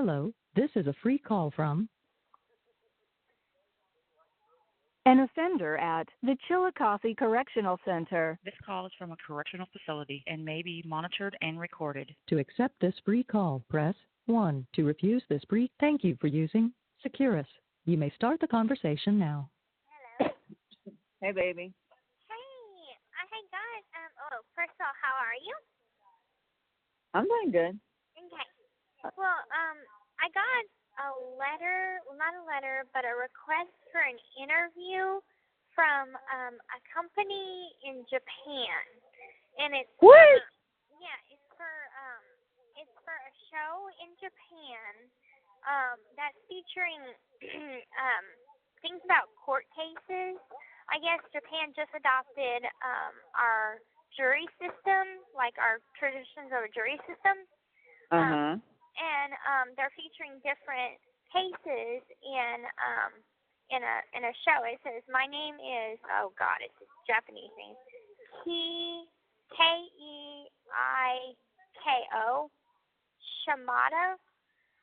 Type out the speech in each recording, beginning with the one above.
Hello, this is a free call from an offender at the Chillicothe Correctional Center. This call is from a correctional facility and may be monitored and recorded. To accept this free call, press 1. To refuse this free, thank you for using Securus. You may start the conversation now. Hello. Hey, baby. Hey, I got, first of all, how are you? I'm doing good. Okay. Well, I got a letter, well, not a letter, but a request for an interview from a company in Japan. And it's What? it's for a show in Japan that's featuring things about court cases. I guess Japan just adopted our jury system, like our traditions of a jury system. And they're featuring different cases in a show. It says, my name is, oh God, it's a Japanese name, Keiko Shimada,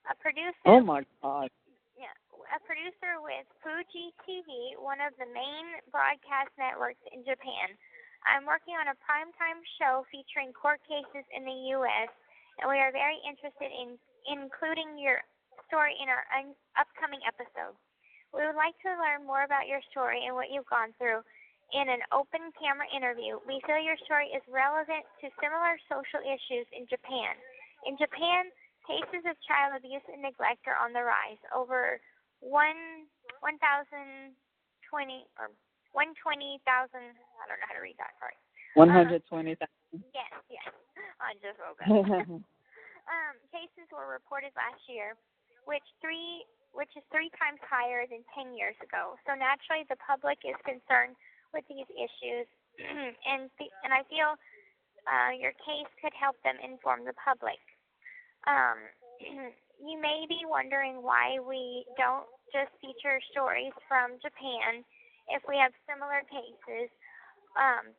a producer. Oh my God. Yeah, a producer with Fuji TV, one of the main broadcast networks in Japan. I'm working on a primetime show featuring court cases in the U.S., and we are very interested in including your story in our upcoming episode. We would like to learn more about your story and what you've gone through in an open camera interview. We feel your story is relevant to similar social issues in Japan. In Japan, cases of child abuse and neglect are on the rise. Over 1,020 or 120,000. I don't know how to read that. Sorry. 120,000. Yes. I just wrote that. Cases were reported last year, which is 3 times higher than 10 years ago. So naturally, the public is concerned with these issues, and I feel your case could help them inform the public. You may be wondering why we don't just feature stories from Japan if we have similar cases.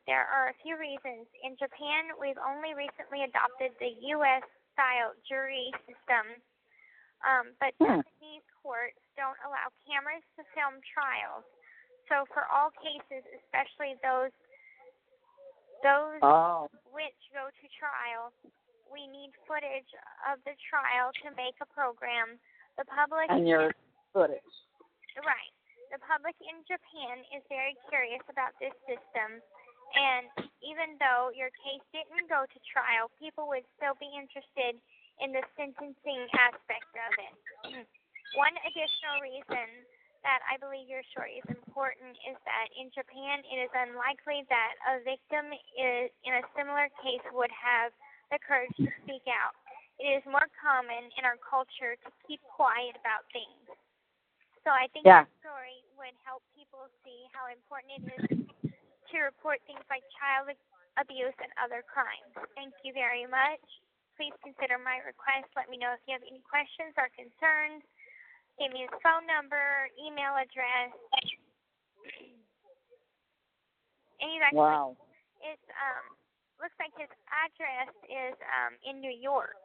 There are a few reasons. In Japan, we've only recently adopted the U.S.-style jury system, but Japanese courts don't allow cameras to film trials. So for all cases, especially those which go to trial, we need footage of the trial to make a program. The public And your footage. Right. The public in Japan is very curious about this system, and even though your case didn't go to trial, people would still be interested in the sentencing aspect of it. One additional reason that I believe your story is important is that in Japan, it is unlikely that a victim in a similar case would have the courage to speak out. It is more common in our culture to keep quiet about things. So I think your story would help people see how important it is to report things like child abuse and other crimes. Thank you very much. Please consider my request. Let me know if you have any questions or concerns. Give me his phone number, email address. And he's actually, it's looks like his address is in New York.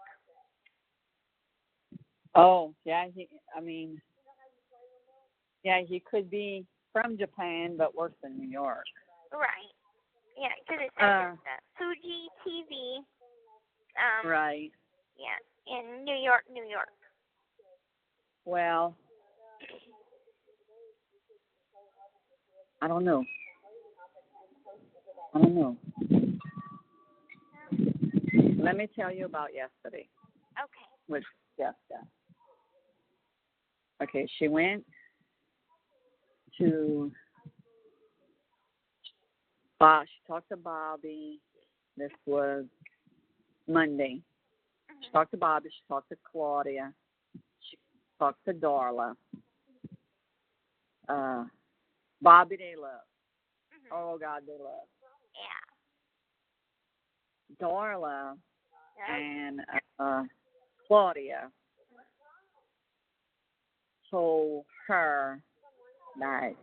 Oh, yeah. He could be from Japan but works in New York. Right. Yeah, because it says it's Fuji TV. Right. Yeah, in New York, New York. Well, I don't know. Let me tell you about yesterday. Okay. Okay, she went to she talked to Bobby. This was Monday. She talked to Bobby. She talked to Claudia. She talked to Darla. Bobby, they love. Oh, God, they love. Yeah. Darla and Claudia told her that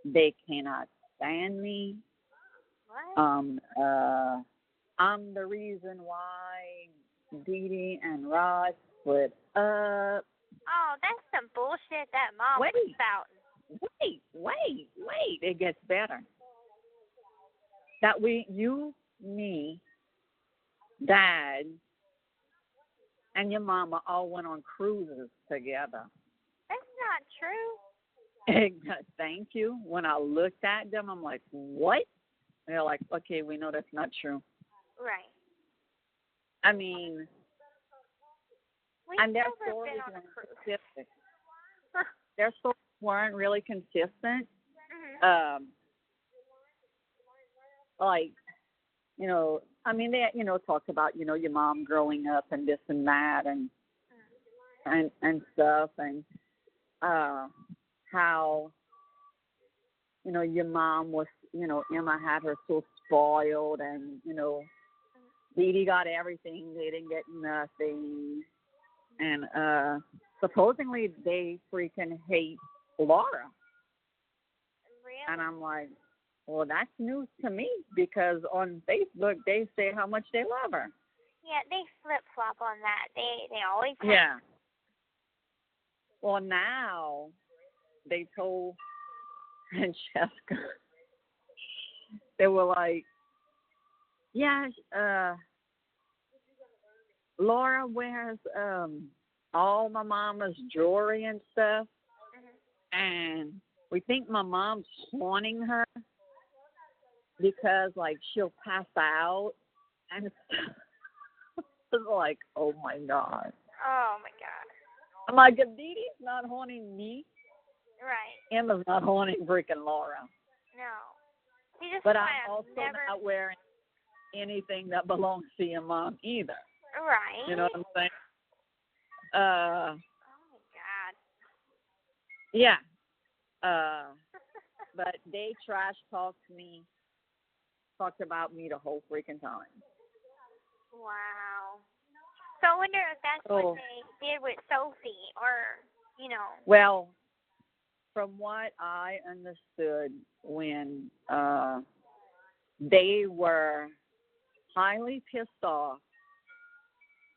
they cannot stand me. What? I'm the reason why Dee Dee and Rod split up. it gets better. You, me, Dad, and your mama all went on cruises together. That's not true. Thank you. When I looked at them, I'm like, what? They're like, okay, we know that's not true. Right. I mean, and their stories weren't consistent. Their stories weren't really consistent. Mm-hmm. Like, I mean, they, talked about, your mom growing up and this and that and stuff, and how, your mom was, Emma had her so spoiled, and, Dee Dee got everything, they didn't get nothing, and supposedly they freaking hate Laura. Really? And I'm like, well, that's news to me, because on Facebook they say how much they love her. Yeah, they flip-flop on that. They always have. Yeah. Well, now they told Francesca, they were like, yeah, Laura wears all my mama's jewelry and stuff, and we think my mom's haunting her because, like, she'll pass out and it's like, oh my God. Oh my God. I'm like, if Dee Dee's not haunting me, right, Emma's not haunting freaking Laura. No. She just But I'm also not wearing anything that belongs to your mom either. Right. You know what I'm saying? Oh my God. Yeah. But they trash talked about me the whole freaking time. Wow. So I wonder if that's what they did with Sophie, or, Well, from what I understood, when they were highly pissed off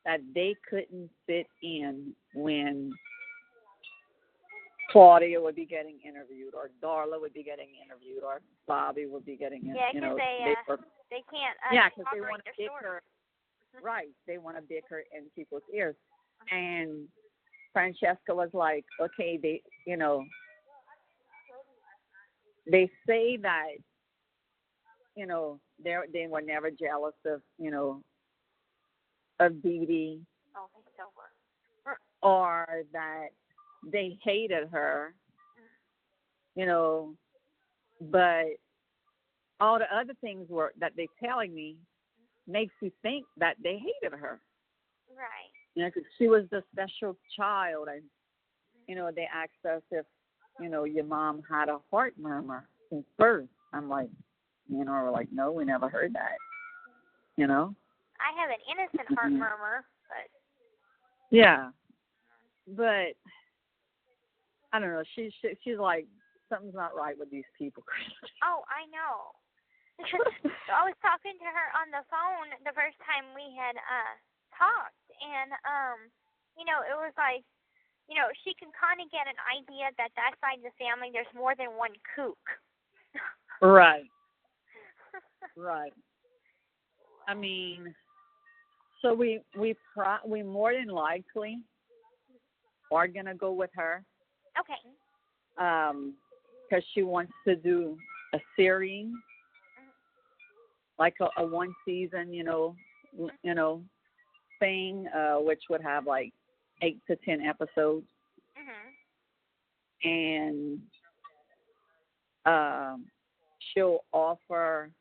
that they couldn't fit in when Claudia would be getting interviewed, or Darla would be getting interviewed, or Bobby would be getting interviewed. Yeah, because they can't. Yeah, because they want to bicker. Right, they want to bicker in people's ears. And Francesca was like, okay, they say that, they were never jealous of, of Dee Dee. Oh, I think so. Or that they hated her, but all the other things that they're telling me makes you think that they hated her. Right. 'Cause she was the special child, and, they asked us if, your mom had a heart murmur since birth. I'm like, we're like, no, we never heard that, I have an innocent heart murmur, but. Yeah. But I don't know. She's like, something's not right with these people, Kristy. Oh, I know. I was talking to her on the phone the first time we had talked, and it was like, she can kind of get an idea that side of the family there's more than one kook. Right. Right. I mean, so we more than likely are gonna go with her. Okay. Because she wants to do a series, like a one season, thing, which would have like 8 to 10 episodes. And she'll offer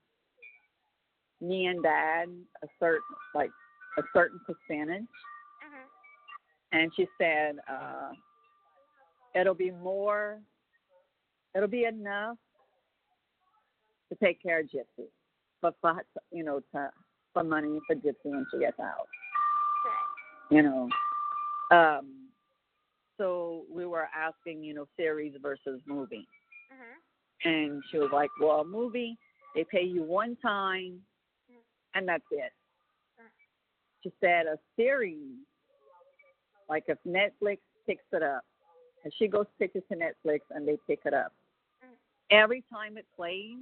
me and Dad a certain percentage. And she said it'll be enough to take care of Gypsy, but for money for Gypsy when she gets out. Right. So we were asking, series versus movie. And she was like, well, a movie, they pay you one time, and that's it. She said a series, like if Netflix picks it up, and she goes pick it to Netflix and they pick it up, every time it plays,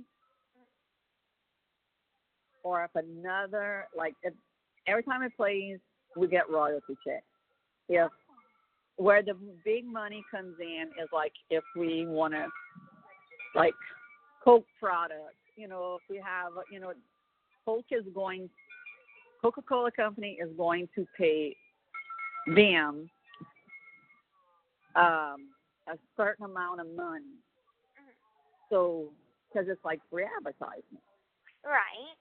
or if another, every time it plays, we get royalty checks. If where the big money comes in is like if we want to, like Coke products, if we have, Coca-Cola Company is going to pay them a certain amount of money. So, because it's like free advertisement. Right.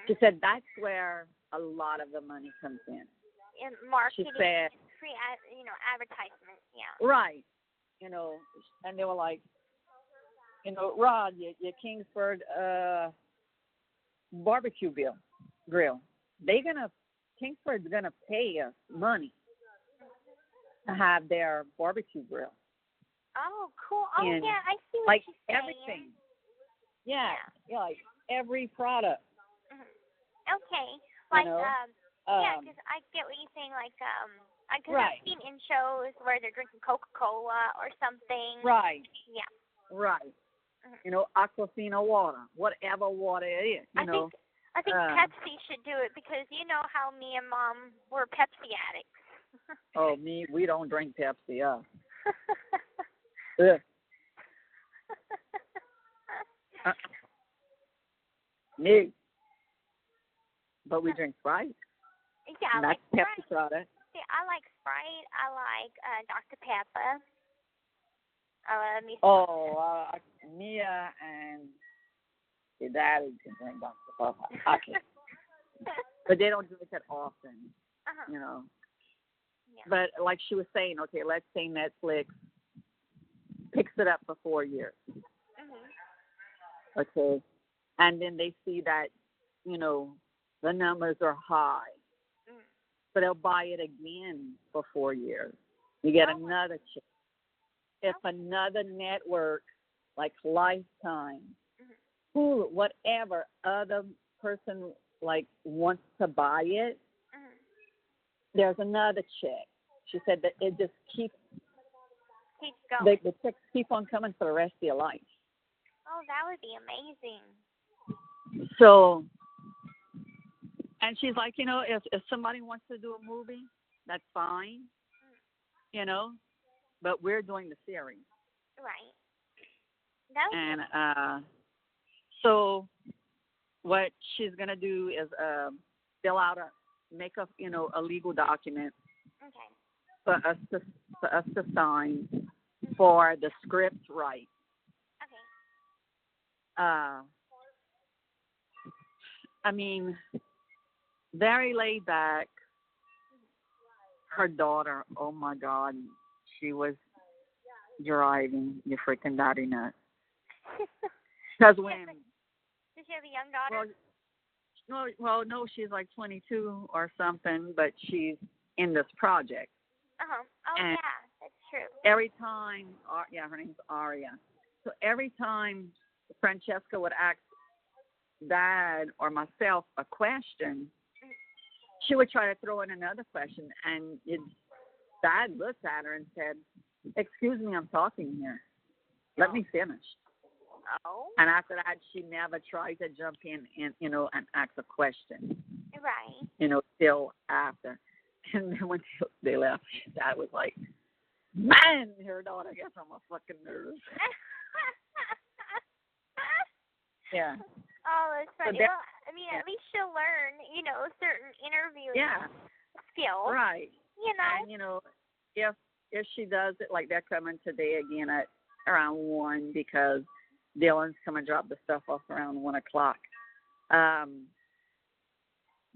She said that's where a lot of the money comes in. In marketing, she said, free, advertisements, yeah. Right. And they were like, Rod, your Kingsford barbecue grill. Kingsford's gonna pay us money to have their barbecue grill. Oh, cool. Oh, and yeah, I see what like she's saying. Everything. Yeah, like every product. Okay. Like, yeah, because I get what you're saying. Like, because I've seen in shows where they're drinking Coca-Cola or something. Right. Yeah. Right. Aquafina water, whatever water it is. I think Pepsi should do it because you know how me and Mom were Pepsi addicts. Oh, we don't drink Pepsi. Me. But we drink Sprite. Yeah, I like Sprite. Pepsi product. See, I like Sprite. I like Dr. Pepper. Mia and your daddy can drink Dr. Pepper. I can't. But they don't drink it often, Yeah. But like she was saying, okay, let's say Netflix picks it up for 4 years. Okay. And then they see that, the numbers are high. So they'll buy it again for 4 years. You get another check. If another network, like Lifetime, Hulu, whatever other person wants to buy it, there's another check. She said that it just keeps going. The checks keep on coming for the rest of your life. Oh, that would be amazing. So, and she's like, if somebody wants to do a movie, that's fine, but we're doing the series. Right. And so what she's going to do is fill out make a legal document for us to sign for the script rights. Okay. I mean, very laid back. Her daughter, oh my God, she was driving your freaking daddy nuts. Because when does she have a young daughter? No, she's like 22 or something, but she's in this project. Oh, and yeah, that's true. Every time, her name's Aria. So every time Francesca would ask Dad or myself a question, she would try to throw in another question, and Dad looked at her and said, "Excuse me, I'm talking here. Let me finish." Oh. And after that, she never tried to jump in and ask a question. Right. Till after. And then when they left, Dad was like, "Man, her daughter gets on my fucking nerves." Yeah. Oh, that's funny. So well, I mean, at least she'll learn, certain interviewing skills. Right. And, if she does it, like they're coming today again at around 1 because Dylan's coming to drop the stuff off around 1 o'clock.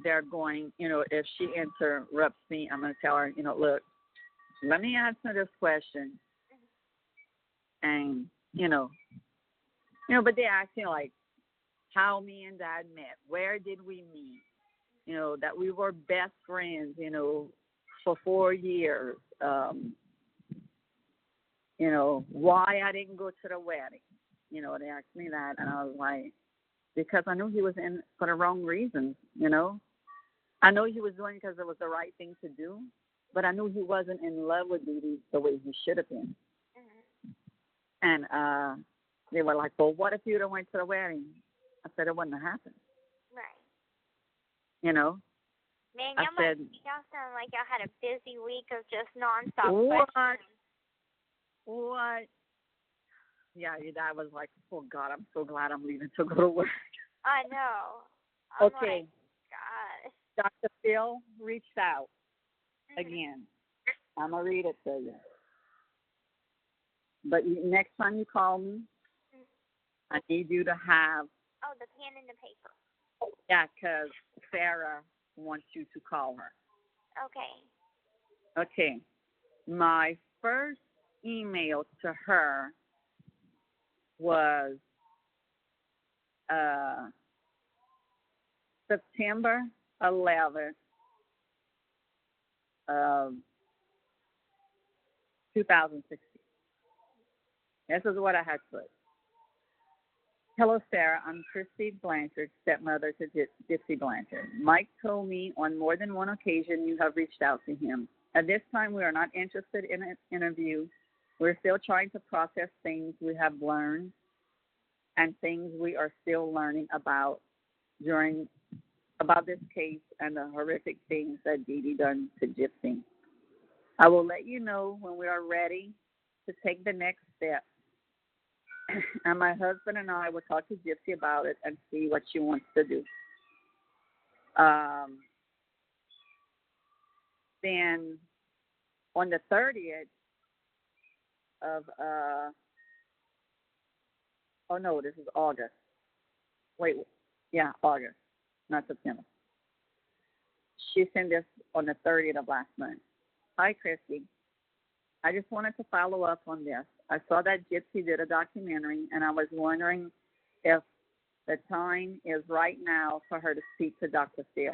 They're going, if she interrupts me, I'm going to tell her, look, let me answer this question. And, but they ask, how me and Dad met. Where did we meet? That we were best friends, for 4 years. Why I didn't go to the wedding. They asked me that, and I was like, because I knew he was in for the wrong reasons, I know he was doing it because it was the right thing to do, but I knew he wasn't in love with me the way he should have been. And They were like, well, what if you don't went to the wedding? I said, it wouldn't have happened. Right. You know? Man, y'all sound like y'all had a busy week of just nonstop questions. What? Yeah, your dad was like, oh, God, I'm so glad I'm leaving to go to work. I know. Okay. Gosh. Dr. Phil reached out again. I'm going to read it to you. But next time you call me, I need you to have... Oh, the pen and the paper. Yeah, because Sarah wants you to call her. Okay. Okay. My first email to her was September 11th, 2016. This is what I had put. Hello, Sarah. I'm Kristy Blanchard, stepmother to Gypsy Blanchard. Mike told me on more than one occasion you have reached out to him. At this time, we are not interested in an interview. We're still trying to process things we have learned and things we are still learning about this case and the horrific things that Dee Dee done to Gypsy. I will let you know when we are ready to take the next step. And my husband and I will talk to Gypsy about it and see what she wants to do. Then on the 30th of, oh no, this is August. Wait, yeah, August, not September. She sent this on the 30th of last month. Hi, Kristy. I just wanted to follow up on this. I saw that Gypsy did a documentary, and I was wondering if the time is right now for her to speak to Dr. Phil.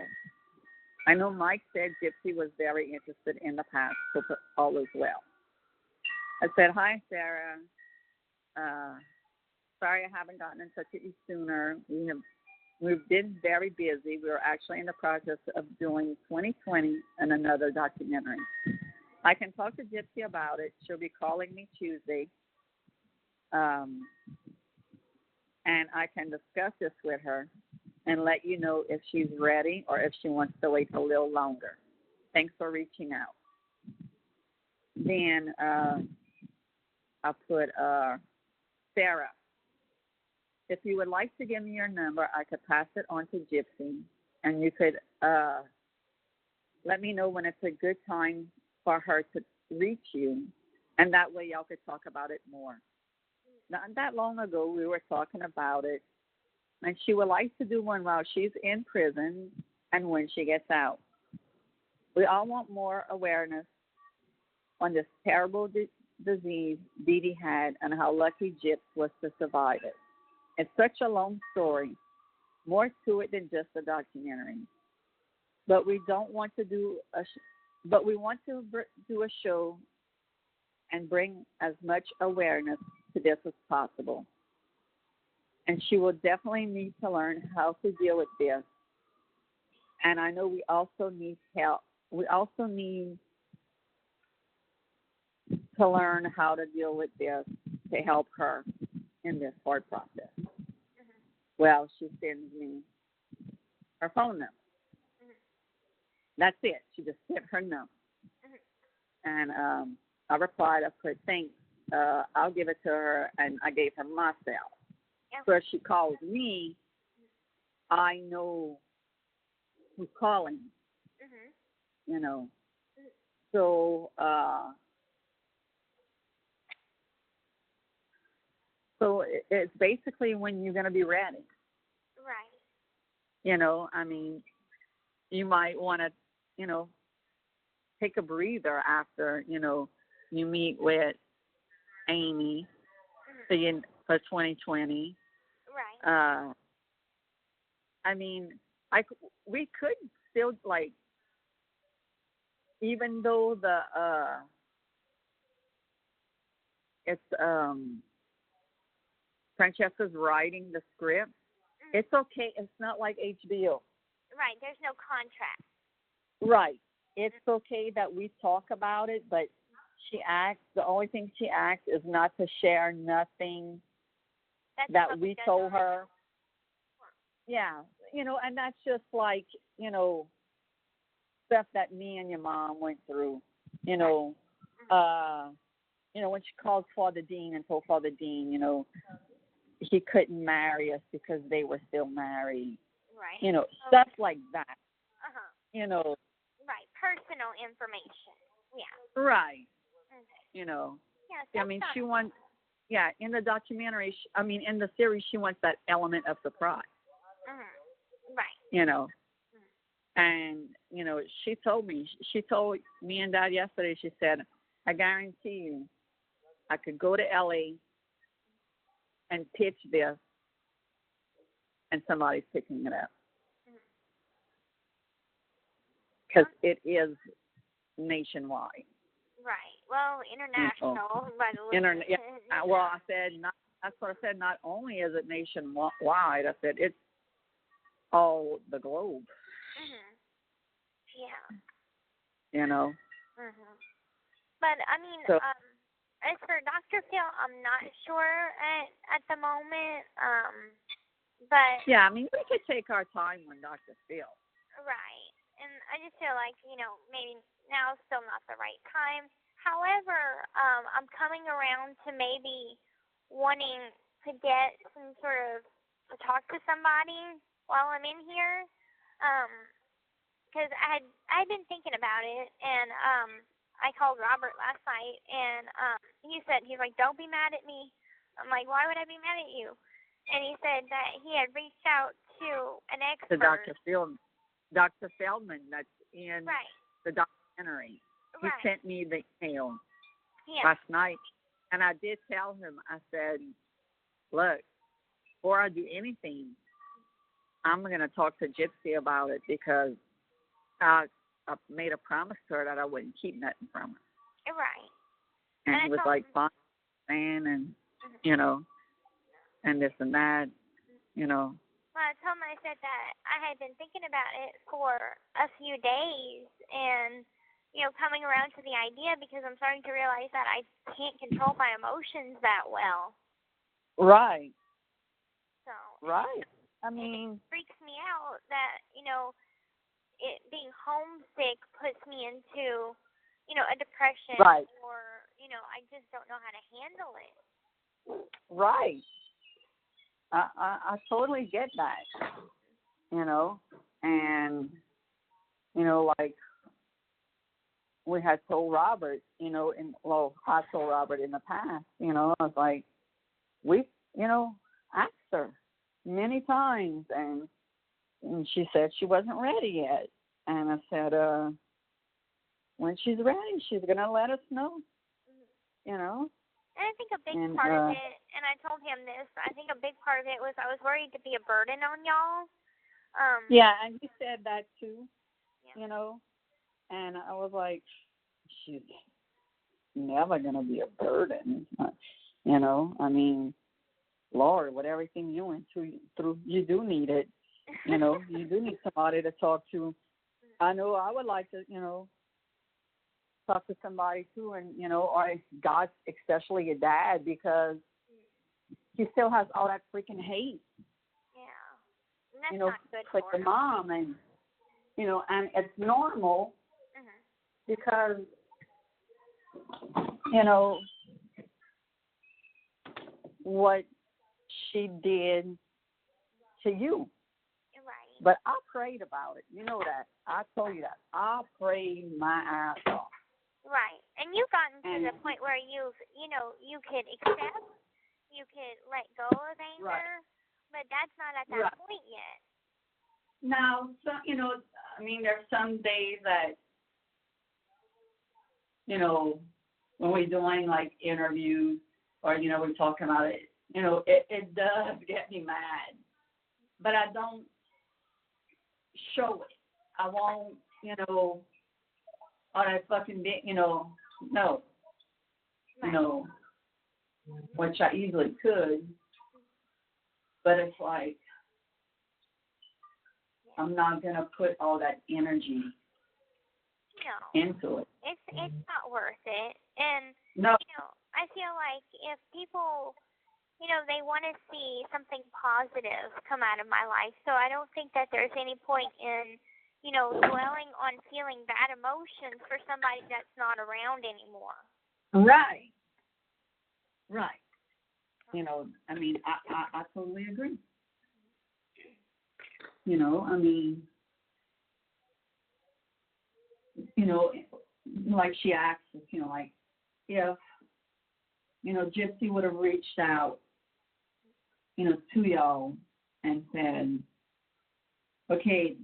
I know Mike said Gypsy was very interested in the past, so all is well. I said, hi, Sarah. Sorry I haven't gotten in touch with you sooner. We've been very busy. We are actually in the process of doing 2020 and another documentary. I can talk to Gypsy about it. She'll be calling me Tuesday. And I can discuss this with her and let you know if she's ready or if she wants to wait a little longer. Thanks for reaching out. Then I'll put Sarah. If you would like to give me your number, I could pass it on to Gypsy, and you could let me know when it's a good time for her to reach you, and that way y'all could talk about it more. Not that long ago, we were talking about it, and she would like to do one while she's in prison and when she gets out. We all want more awareness on this terrible disease Dee Dee had and how lucky Gyps was to survive it. It's such a long story, more to it than just a documentary. But we want to do a show and bring as much awareness to this as possible. And she will definitely need to learn how to deal with this. And I know we also need help. We also need to learn how to deal with this to help her in this hard process. Well, she sends me her phone number. That's it. She just sent her number. And I replied, I put, thanks. I'll give it to her, and I gave her my cell. So if she calls me, I know who's calling, you know. So, it's basically when you're going to be ready. Right. You know, I mean, you might want to, take a breather after, you meet with Amy for 2020. Right. I mean, we could still, even though it's Francesca's writing the script, it's okay. It's not like HBO. Right. There's no contract. Right. It's okay that we talk about it, but the only thing she asks is not to share nothing that we told her. Yeah, and that's just like, stuff that me and your mom went through, when she called Father Dean and told Father Dean, he couldn't marry us because they were still married. Right. Stuff like that. Right. Personal information. Yeah. Right. Okay. I mean, she wants, in the documentary, in the series, she wants that element of surprise. Right. And, she told me and Dad yesterday, she said, I guarantee you, I could go to LA and pitch this, and somebody's picking it up. Because it is nationwide. Right. Well, international, by the way. Well, I said, that's what I said. Not only is it nationwide, I said it's all the globe. Yeah. But I mean, as for Dr. Phil, I'm not sure at the moment. But yeah, we could take our time with Dr. Phil. Right. And I just feel like, maybe now is still not the right time. However, I'm coming around to maybe wanting to get some sort of to talk to somebody while I'm in here. Because I'd been thinking about it, and I called Robert last night, and he's like, don't be mad at me. I'm like, why would I be mad at you? And he said that he had reached out to an expert. To Dr. Feldman, that's in the documentary. He sent me the email last night, and I did tell him, I said, look, before I do anything, I'm going to talk to Gypsy about it because I made a promise to her that I wouldn't keep nothing from her. Right. And he was like, fine, and, and this and that, Well, I told him, I said that I had been thinking about it for a few days and, coming around to the idea because I'm starting to realize that I can't control my emotions that well. Right. So. Right. It freaks me out that, it being homesick puts me into, a depression. Right. Or, I just don't know how to handle it. Right. I totally get that, and, like we had told Robert, I told Robert in the past, I was like, we, asked her many times, and she said she wasn't ready yet. And I said, when she's ready, she's going to let us know, And I think a big part of it, and I told him this, I think a big part of it was I was worried to be a burden on y'all. Yeah, and he said that too, and I was like, she's never going to be a burden, Lord, with everything you went through, you do need it, you do need somebody to talk to. I know I would like to, talk to somebody too, and or God, especially your dad, because he still has all that freaking hate. Yeah, and that's not good for your mom, and and it's normal because what she did to you. Right. But I prayed about it. You know that. I told you that. I prayed my ass off. Right. And you've gotten to the point where you could accept, you could let go of anger, but that's not at that point yet. No, so, there's some days that, when we're doing like interviews or, we're talking about it, it does get me mad, but I don't show it. I won't, on a fucking bit, no, which I easily could, but it's like, I'm not going to put all that energy into it. It's not worth it. And, no. I feel like if people they want to see something positive come out of my life. So I don't think that there's any point in, dwelling on feeling bad emotions for somebody that's not around anymore. Right. Right. I mean, I totally agree. I mean, like she asked us, like if, Gypsy would have reached out, to y'all and said, okay,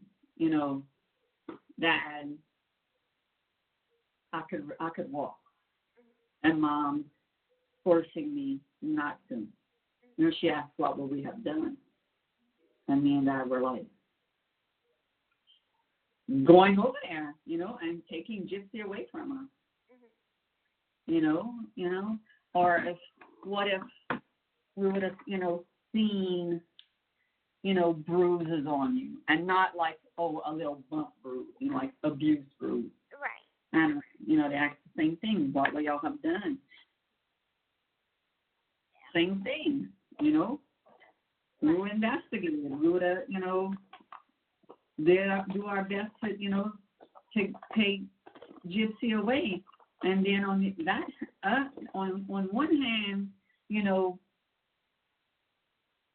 Dad, I could walk, and Mom forcing me not to. She asked what would we have done, and me and Dad were like, going over there, and taking Gypsy away from her. Or what if we would have, seen, bruises on you, and not like, a little bump bruise, like abuse bruise. Right. And, they ask the same thing, what would y'all have done? Yeah. Same thing, we were investigating. We would have, do our best to, to take Gypsy away. And then on on one hand,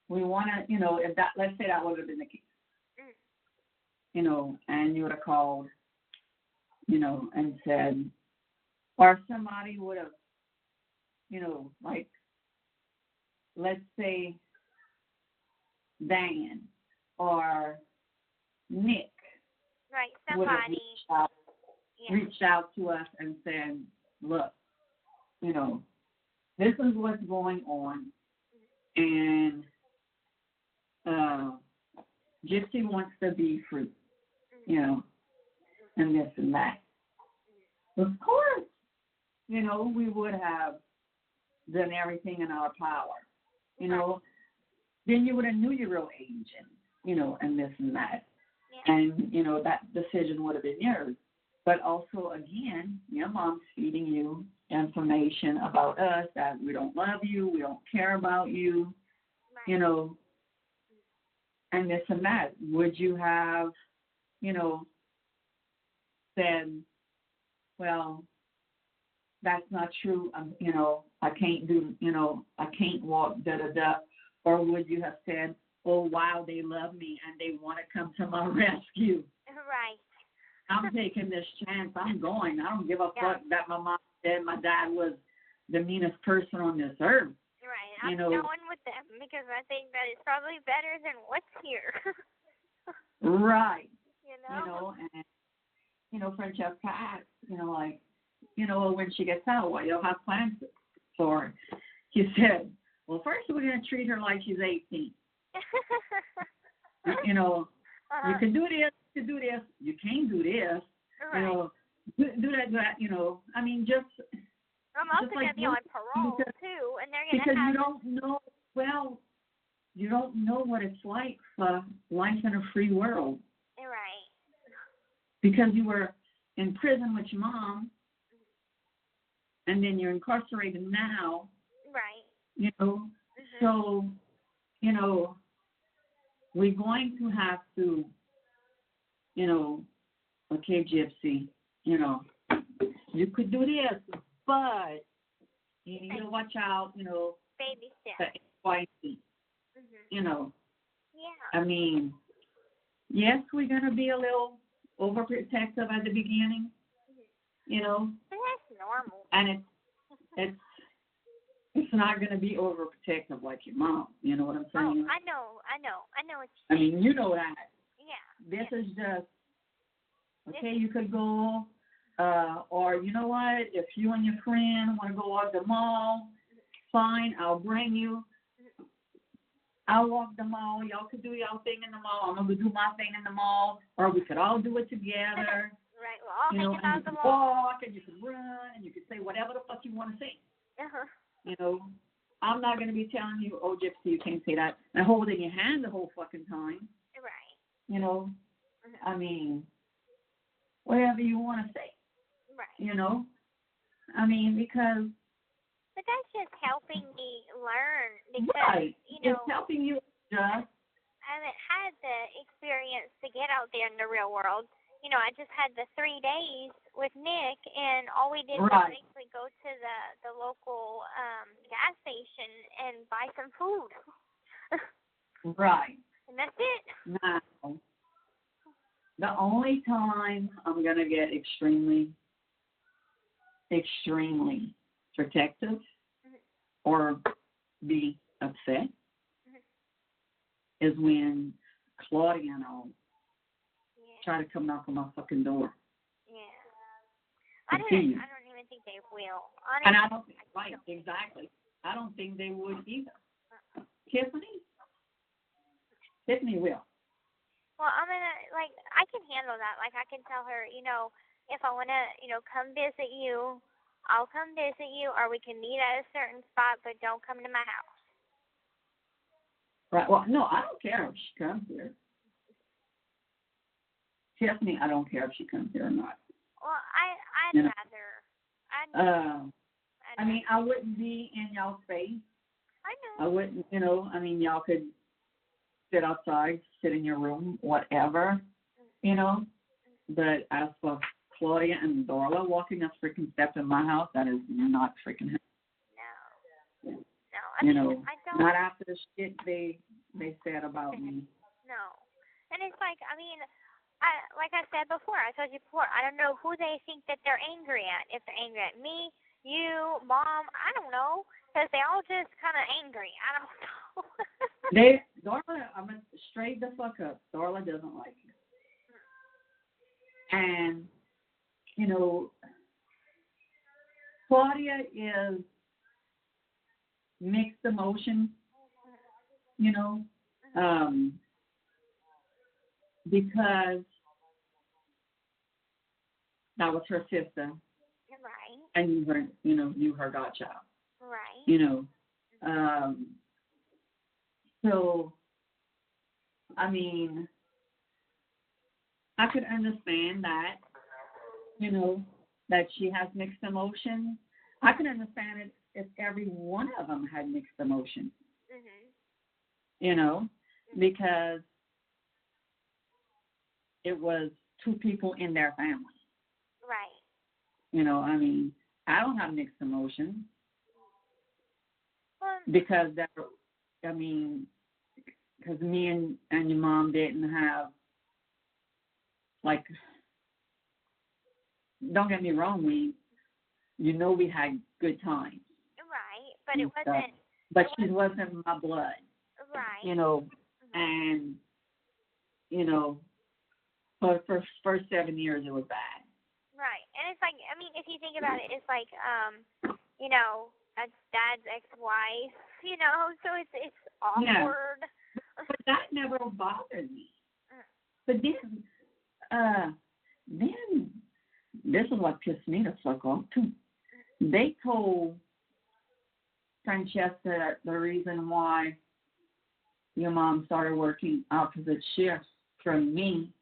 we want to, if that, let's say that would have been the case, and you would have called, and said, or somebody would have, like, let's say Dan or Nick, right? Somebody reached out to us and said, look, this is what's going on, and Gypsy wants to be free, and this and that. Of course, we would have done everything in our power, then you would have knew your real age and, and this and that. Yeah. And, that decision would have been yours. But also, again, your mom's feeding you information about us that we don't love you, we don't care about you, right. And this and that. Would you have, said, well, that's not true, I can't do, I can't walk, da-da-da. Or would you have said, oh, wow, they love me and they want to come to my rescue. Right. I'm taking this chance. I'm going. I don't give a fuck that my mom said my dad was the meanest person on this earth. Right. I'm going with them because I think that it's probably better than what's here. Right. And, Friendship Pat, like, when she gets out, what you'll have plans for her. He said, well, first we're going to treat her like she's 18. You can do this, you can do this, you can't do this, right. Do that, I mean, just. I'm also going to be on parole, too, and they're going to have. Because you don't know what it's like for life in a free world. Right. Because you were in prison with your mom, and then you're incarcerated now. Right. So, we're going to have to, okay, Gypsy, you could do this, but you need to watch out, baby steps. XYZ. Yeah. I mean, yes, we're going to be a little overprotective at the beginning, And that's normal. And it's not going to be overprotective like your mom. You know what I'm saying? Oh, I know what you're saying. I mean, you know that. Yeah. This is just, okay, you could go, or you know what, if you and your friend want to go out the mall, fine, I'll bring you. I'll walk the mall. Y'all could do y'all thing in the mall. I'm going to do my thing in the mall. Or we could all do it together. Right. Well, I'll hang out the mall. Walk, and you could run, and you could say whatever the fuck you want to say. I'm not going to be telling you, oh, Gypsy, you can't say that, and holding your hand the whole fucking time. Right. I mean, whatever you want to say. Right. I mean, because But that's just helping me learn because, Right. you know, It's helping you adjust. I haven't had the experience to get out there in the real world. You know, I just had the 3 days with Nick, and all we did was basically go to the local gas station and buy some food. Right. And that's it. Now, the only time I'm going to get extremely protective or be upset is when Claudia and I try to come knock on my fucking door. Yeah. I don't even think they will. Honestly, and I don't think, right, exactly. I don't think they would either. Tiffany will. Well, I'm going to, like, I can handle that. Like, I can tell her, you know, if I want to, you know, come visit you, I'll come visit you, or we can meet at a certain spot, but don't come to my house. Right. Well, no, I don't care if she comes here. Tiffany, I don't care if she comes here or not. Well, I'd rather. I mean, I wouldn't be in y'all's face. I know. I wouldn't, you know, I mean, y'all could sit outside, sit in your room, whatever, you know. But as for Claudia and Dorla walking up freaking steps in my house, that is not freaking happening. No. You know, not after the shit they said about me. No. And it's like, I mean, like I said before, I told you before, I don't know who they think that they're angry at. If they're angry at me, you, Mom, I don't know. Because they all just kind of angry. I don't know. Darla, I'm going to straight the fuck up. Darla doesn't like you. And, you know, Claudia is mixed emotions, you know, because that was her sister. Right. And you her godchild. Right. You know. So, I mean, I could understand that, you know, that she has mixed emotions. I could understand it if every one of them had mixed emotions. You know, because it was two people in their family. Right. You know, I mean, I don't have mixed emotions because because me and your mom didn't have, like, don't get me wrong, we had good times. Right, but it wasn't. But she wasn't my blood. Right. You know, and, you know, for the first 7 years it was bad. Right, and it's like, I mean, if you think about it, it's like, you know, that's Dad's ex-wife, you know, so it's awkward. Yeah. But that never bothered me. But then this is what pissed me the fuck off too. They told Francesca that the reason why your mom started working opposite shifts from me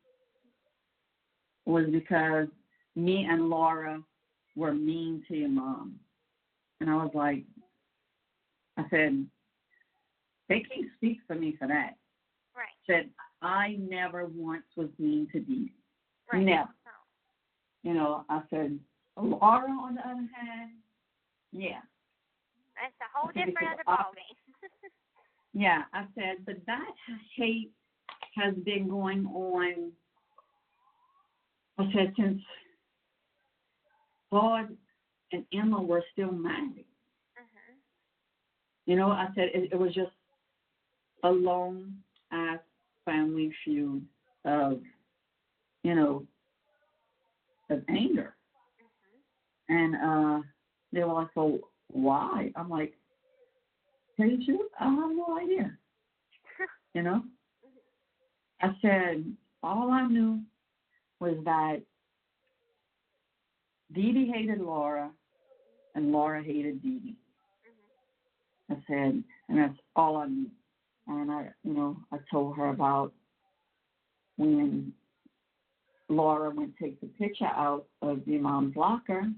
was because me and Laura were mean to your mom. And I was like, I said, they can't speak for me for that. Right. Said, I never once was mean to Dee. Right. Never. No. You know, I said, Laura, on the other hand, yeah. That's a whole different other ballgame. Yeah, I said, but that hate has been going on, I said, since Claude and Emma were still married. You know, I said, it was just a long-ass family feud of, you know, of anger. And they were like, so why? I'm like, tell you the truth, I have no idea. You know? I said, all I knew was that Dee Dee hated Laura and Laura hated Dee Dee. I said, and that's all I knew. And I told her about when Laura went to take the picture out of your mom's locker.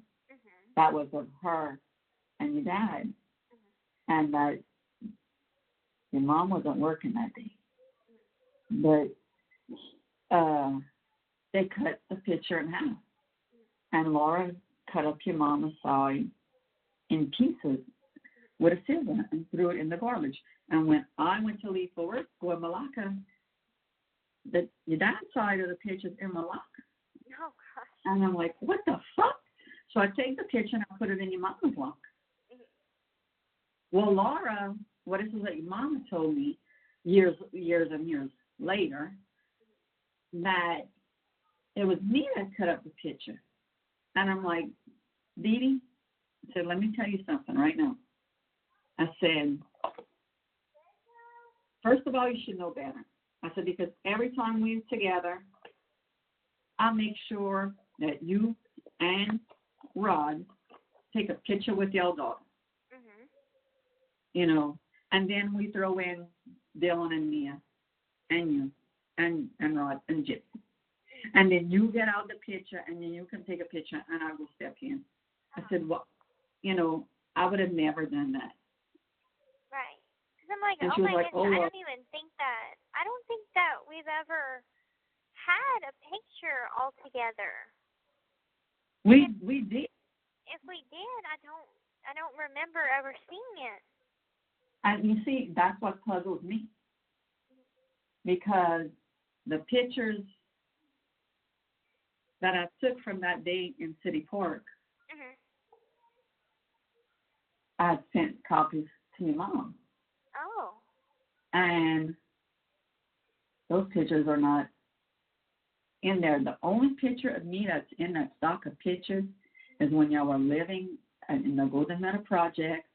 That was of her and your dad, and that your mom wasn't working that day. But they cut the picture in half. And Laura cut up your mama's side in pieces with a scissor and threw it in the garbage. And when I went to leave for work, go in Malacca, your dad's side of the picture's in Malacca. Oh, gosh. And I'm like, what the fuck? So I take the picture and I put it in your mama's locker. Well, Laura, what is it that your mama told me years and years later, that it was me that cut up the picture. And I'm like, Dee Dee, I said, let me tell you something right now. I said, first of all, you should know better. I said, because every time we're together, I make sure that you and Rod take a picture with your daughter. Mm-hmm. You know, and then we throw in Dylan and Mia and you and Rod and Gypsy. And then you get out the picture and then you can take a picture and I will step in. I said, well, you know, I would have never done that. Right. Because I'm like, and oh my like, goodness, I don't think that we've ever had a picture all together. We did. If we did, I don't remember ever seeing it. And you see, that's what puzzles me. Because the pictures that I took from that day in City Park, mm-hmm. I had sent copies to my mom. Oh. And those pictures are not in there. The only picture of me that's in that stock of pictures is when y'all were living in the Golden Meadow Project,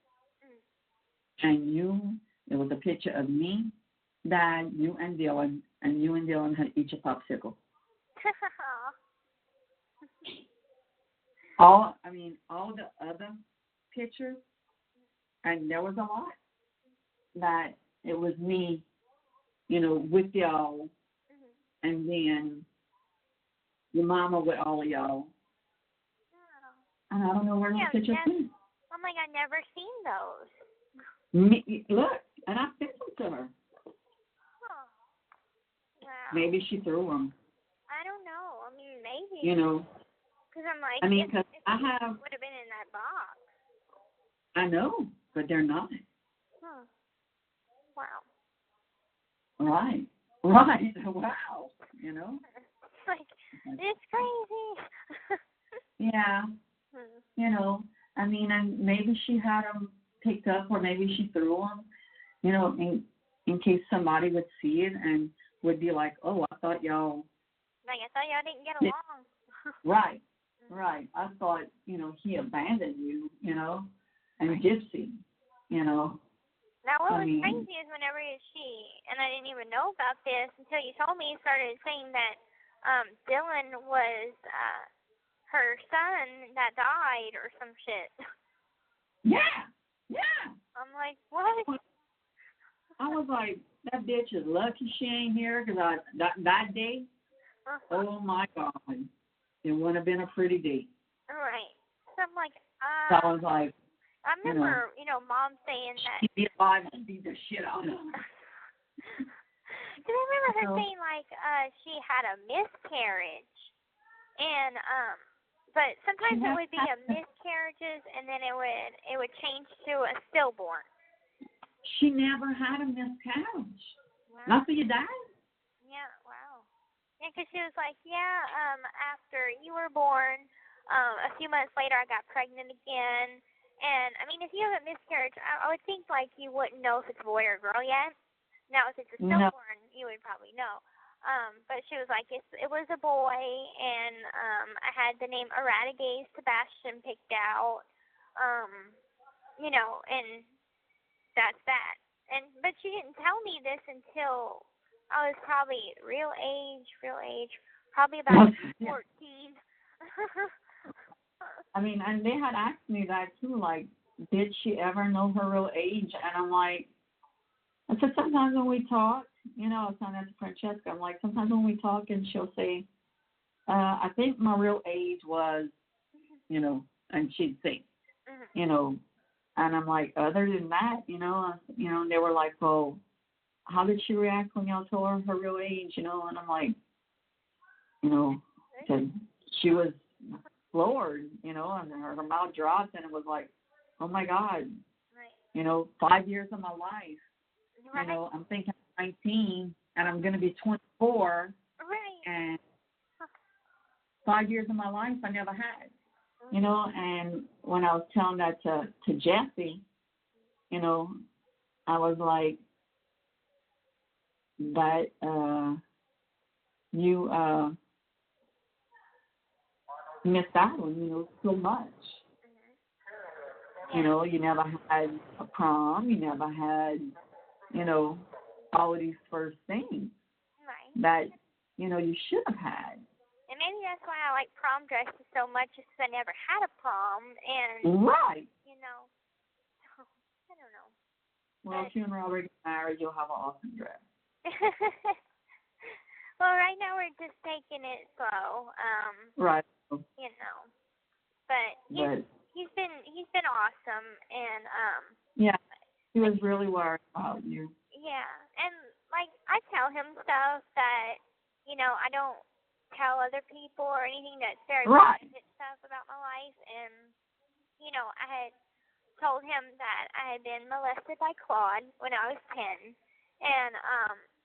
and it was a picture of me, Dad, you and Dylan had each a popsicle. all the other pictures, and there was a lot that it was me, you know, with y'all, mm-hmm. and then your mama with all of y'all. And I don't know where those pictures went. I'm like, I've never seen those. Look, and I sent them to her. Huh. Wow. Maybe she threw them. I don't know. I mean, maybe. You know. Because I'm like, because I would have been in that box. I know, but they're not. Huh. Wow. Right. Wow. You know. Like, it's crazy. Yeah. You know, I mean, and maybe she had them picked up, or maybe she threw them, you know, in case somebody would see it and would be like, oh, I thought y'all didn't get along. Right. I thought, you know, he abandoned you, you know, and Gypsy, you know. Now, what was crazy is whenever and I didn't even know about this until you told me, started saying that Dylan was her son that died or some shit. Yeah. I'm like, what? I was like, that bitch is lucky she ain't here, because that day, oh my God, it wouldn't have been a pretty day. Right. So I'm like, so I was like, I remember, you know, Mom saying that. She'd be alive and beat the shit out of her. Because I remember her saying, like, she had a miscarriage. And, but sometimes it would be a miscarriages, and then it would change to a stillborn. She never had a miscarriage. Wow. Not for your dad? Yeah, wow. Yeah, because she was like, after you were born, a few months later I got pregnant again. And, I mean, if you have a miscarriage, I would think, like, you wouldn't know if it's a boy or a girl yet. Now, if it's a stillborn, you would probably know. But she was like, it was a boy, and I had the name Eradicate Sebastian picked out, you know, and that's that. But she didn't tell me this until I was probably real age, probably about 14. I mean, and they had asked me that too, like, did she ever know her real age? And I'm like, I said, sometimes when we talk, you know, I was telling that to Francesca, I'm like, sometimes when we talk and she'll say, I think my real age was, you know, and she'd say, you know, And I'm like, other than that, and they were like, well, how did she react when y'all told her real age, And I'm like, said she was floored, and her mouth dropped, and it was like, oh my God, 5 years of my life, I'm thinking I'm 19, and I'm going to be 24, and 5 years of my life I never had, and when I was telling that to Jesse, I was like, but you missed out on, so much. You never had a prom, you never had, all of these first things that, you should have had. And maybe that's why I like prom dresses so much, is because I never had a prom, and, right. I don't know. Well, if you're already married, you'll have an awesome dress. Well, right now we're just taking it slow. Right. But he's been awesome, and yeah, he was really worried about you. Yeah, and like I tell him stuff that I don't tell other people, or anything that's very private stuff about my life, and I had told him that I had been molested by Claude when I was 10, and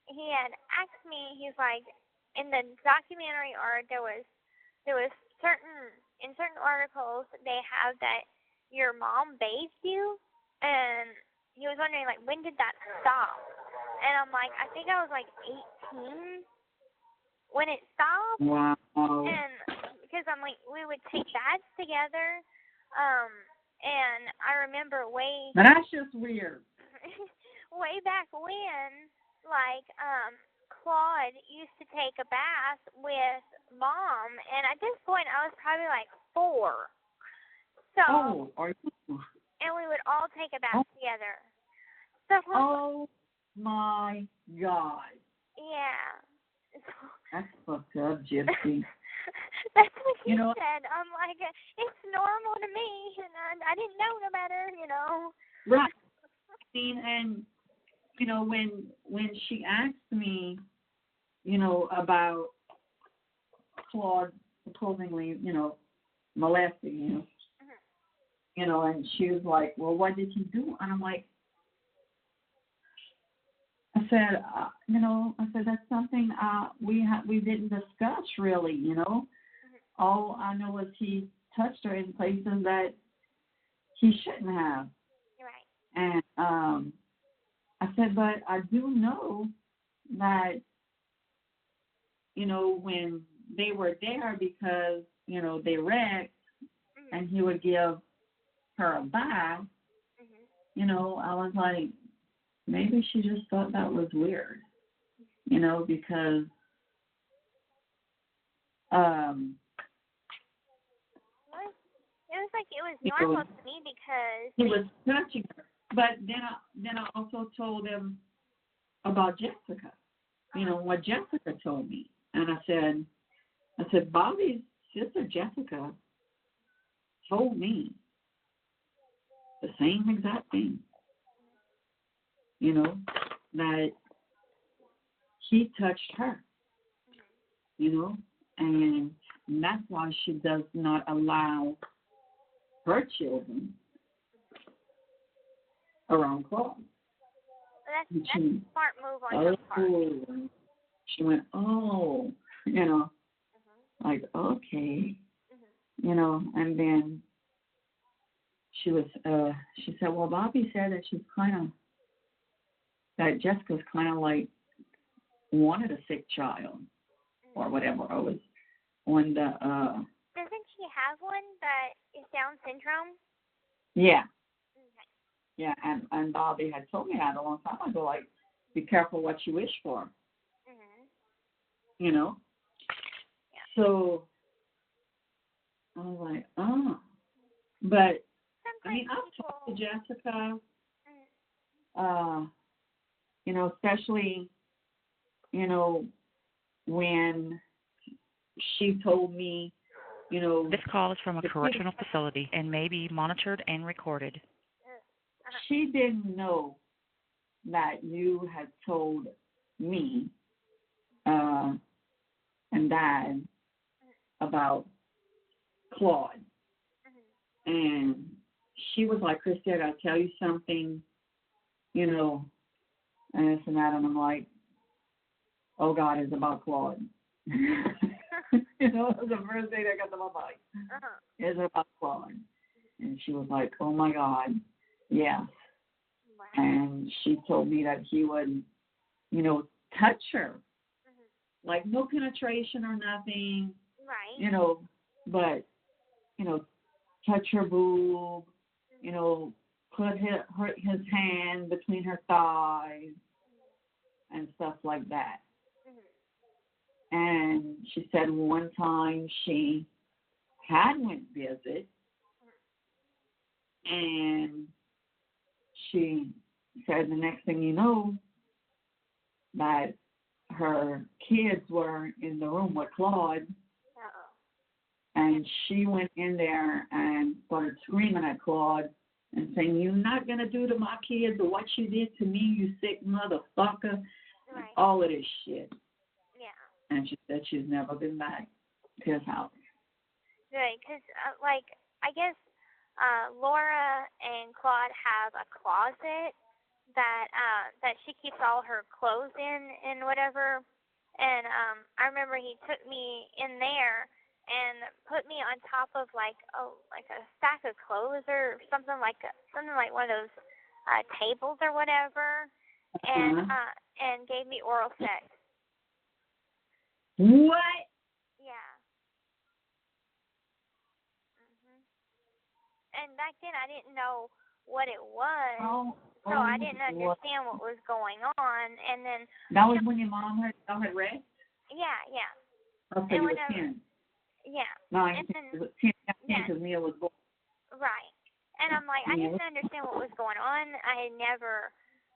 he had asked me, he's like, in the documentary art, there was certain articles they have that your mom bathed you, and he was wondering, like, when did that stop? And I'm like, I think I was like 18 when it stopped. Wow. And because I'm like, we would take baths together, and I remember But that's just weird. way back when, like, Claude used to take a bath with Mom, and at this point I was probably like 4. So, and we would all take a bath together. So, oh my God. Yeah. That's fucked up, Gypsy. That's what he said. I'm like, it's normal to me, and I didn't know no better, Right. I mean, and when she asked me, about Claude supposedly, molesting you, and she was like, well, what did you do? And I'm like, I said, that's something we didn't discuss really, All I know is he touched her in places that he shouldn't have. Right. And I said, but I do know that, when they were there because, they wrecked, and he would give her a bath, I was like, maybe she just thought that was weird, because it was like it was normal to me because he was touching her. But then I also told him about Jessica, what Jessica told me, and I said Bobby's sister Jessica told me the same exact thing, that he touched her, and that's why she does not allow her children around Claude. That's a smart move on your part. She went, like, okay, and then she said, well, Bobby said that that Jessica's kind of like wanted a sick child or whatever. I was on the, doesn't she have one that is Down syndrome? Yeah. Okay. Yeah, and Bobby had told me that a long time ago, like, be careful what you wish for. Yeah. So I was like, but I mean, I've talked to Jessica, especially, when she told me, This call is from a correctional facility and may be monitored and recorded. she didn't know that you had told me and Dad about Claude. And she was like, Kristy, I got to tell you something, you know, and this and that. And I'm like, oh, God, it's about Claude. You know, it was the first day that I got to my body. It's about Claude. And she was like, oh, my God, yes. Wow. And she told me that he would, you know, touch her. Like, no penetration or nothing. Right. You know, but, you know, touch her boob, you know, put his hand between her thighs and stuff like that. And she said one time she had went visit and she said the next thing you know that her kids were in the room with Claude. And she went in there and started screaming at Claude and saying, you're not going to do to my kids what you did to me, you sick motherfucker. Right. All of this shit. Yeah. And she said she's never been back to his house. Right, because, like, I guess Laura and Claude have a closet that she keeps all her clothes in and whatever. And I remember he took me in there and put me on top of like a stack of clothes or something like one of those tables or whatever, and gave me oral sex. What? Yeah. And back then I didn't know what it was, so I didn't understand what was going on. And then that was when your mom had read. Yeah, yeah. Okay, you were 10. Yeah. No, I was 10 because Mia was born. Right. And I'm like, I didn't understand what was going on. I had never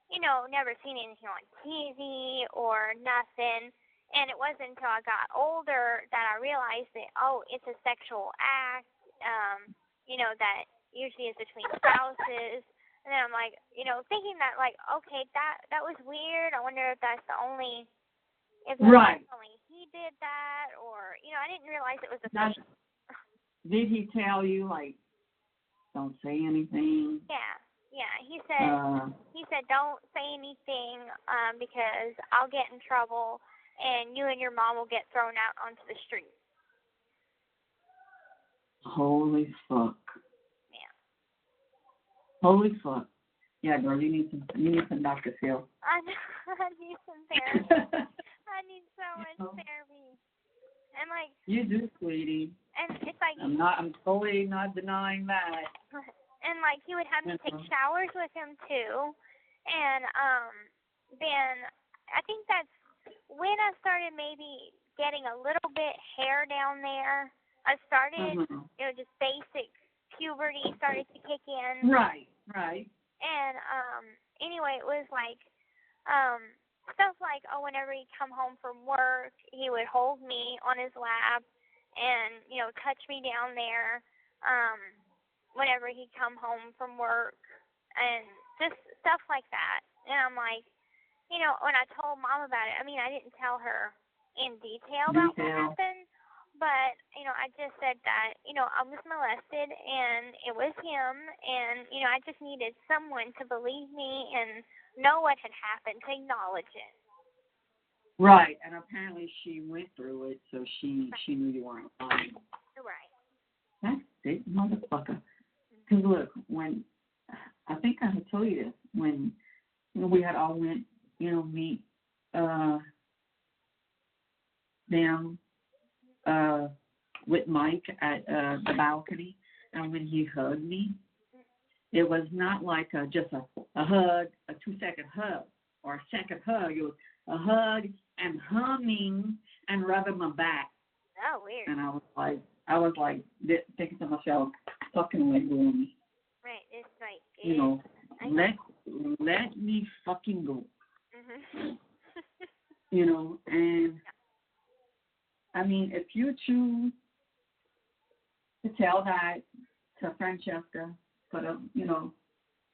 seen anything on TV or nothing. And it wasn't until I got older that I realized that, it's a sexual act, that usually is between spouses. And then I'm like, thinking that, like, okay, that was weird. I wonder if that's the only... If only he did that, or, I didn't realize it was a thing. Did he tell you, like, don't say anything? Yeah. He said, don't say anything because I'll get in trouble and you and your mom will get thrown out onto the street. Holy fuck. Yeah. Holy fuck. Yeah, girl, you need some Dr. Phil. I need some therapy. I need so much therapy. And like you do, sweetie. And it's like I'm totally not denying that. And like he would have me take showers with him too. And then I think that's when I started maybe getting a little bit hair down there. I started just basic puberty started to kick in. Right. And anyway, it was like stuff like, whenever he'd come home from work, he would hold me on his lap and, touch me down there whenever he'd come home from work and just stuff like that. And I'm like, when I told Mom about it, I mean, I didn't tell her in detail about what happened, but, I just said that, I was molested and it was him and, I just needed someone to believe me and know what had happened, to acknowledge it. Right, and apparently she went through it, so she knew you weren't lying. Right. That's big motherfucker. Because look, when, I think I had told you this, when we had all went, meet them with Mike at the balcony, and when he hugged me, it was not like just a hug, a 2-second hug, or a second hug. It was a hug and humming and rubbing my back. Oh, weird. And I was like thinking to myself, fucking let go of me. Right, it's like, let me fucking go. Mm-hmm. And I mean, if you choose to tell that to Francesca, but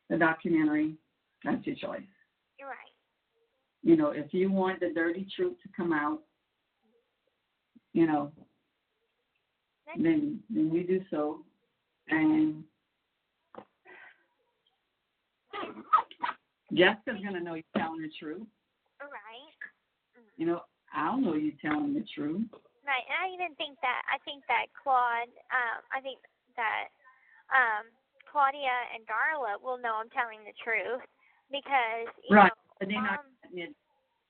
the documentary, that's your choice. You're right. You know, if you want the dirty truth to come out, you know, then you do so. And Jessica's going to know you're telling the truth. Right. You know, I'll know you're telling the truth. Right, and I think that Claude, Claudia and Darla will know I'm telling the truth because, you know,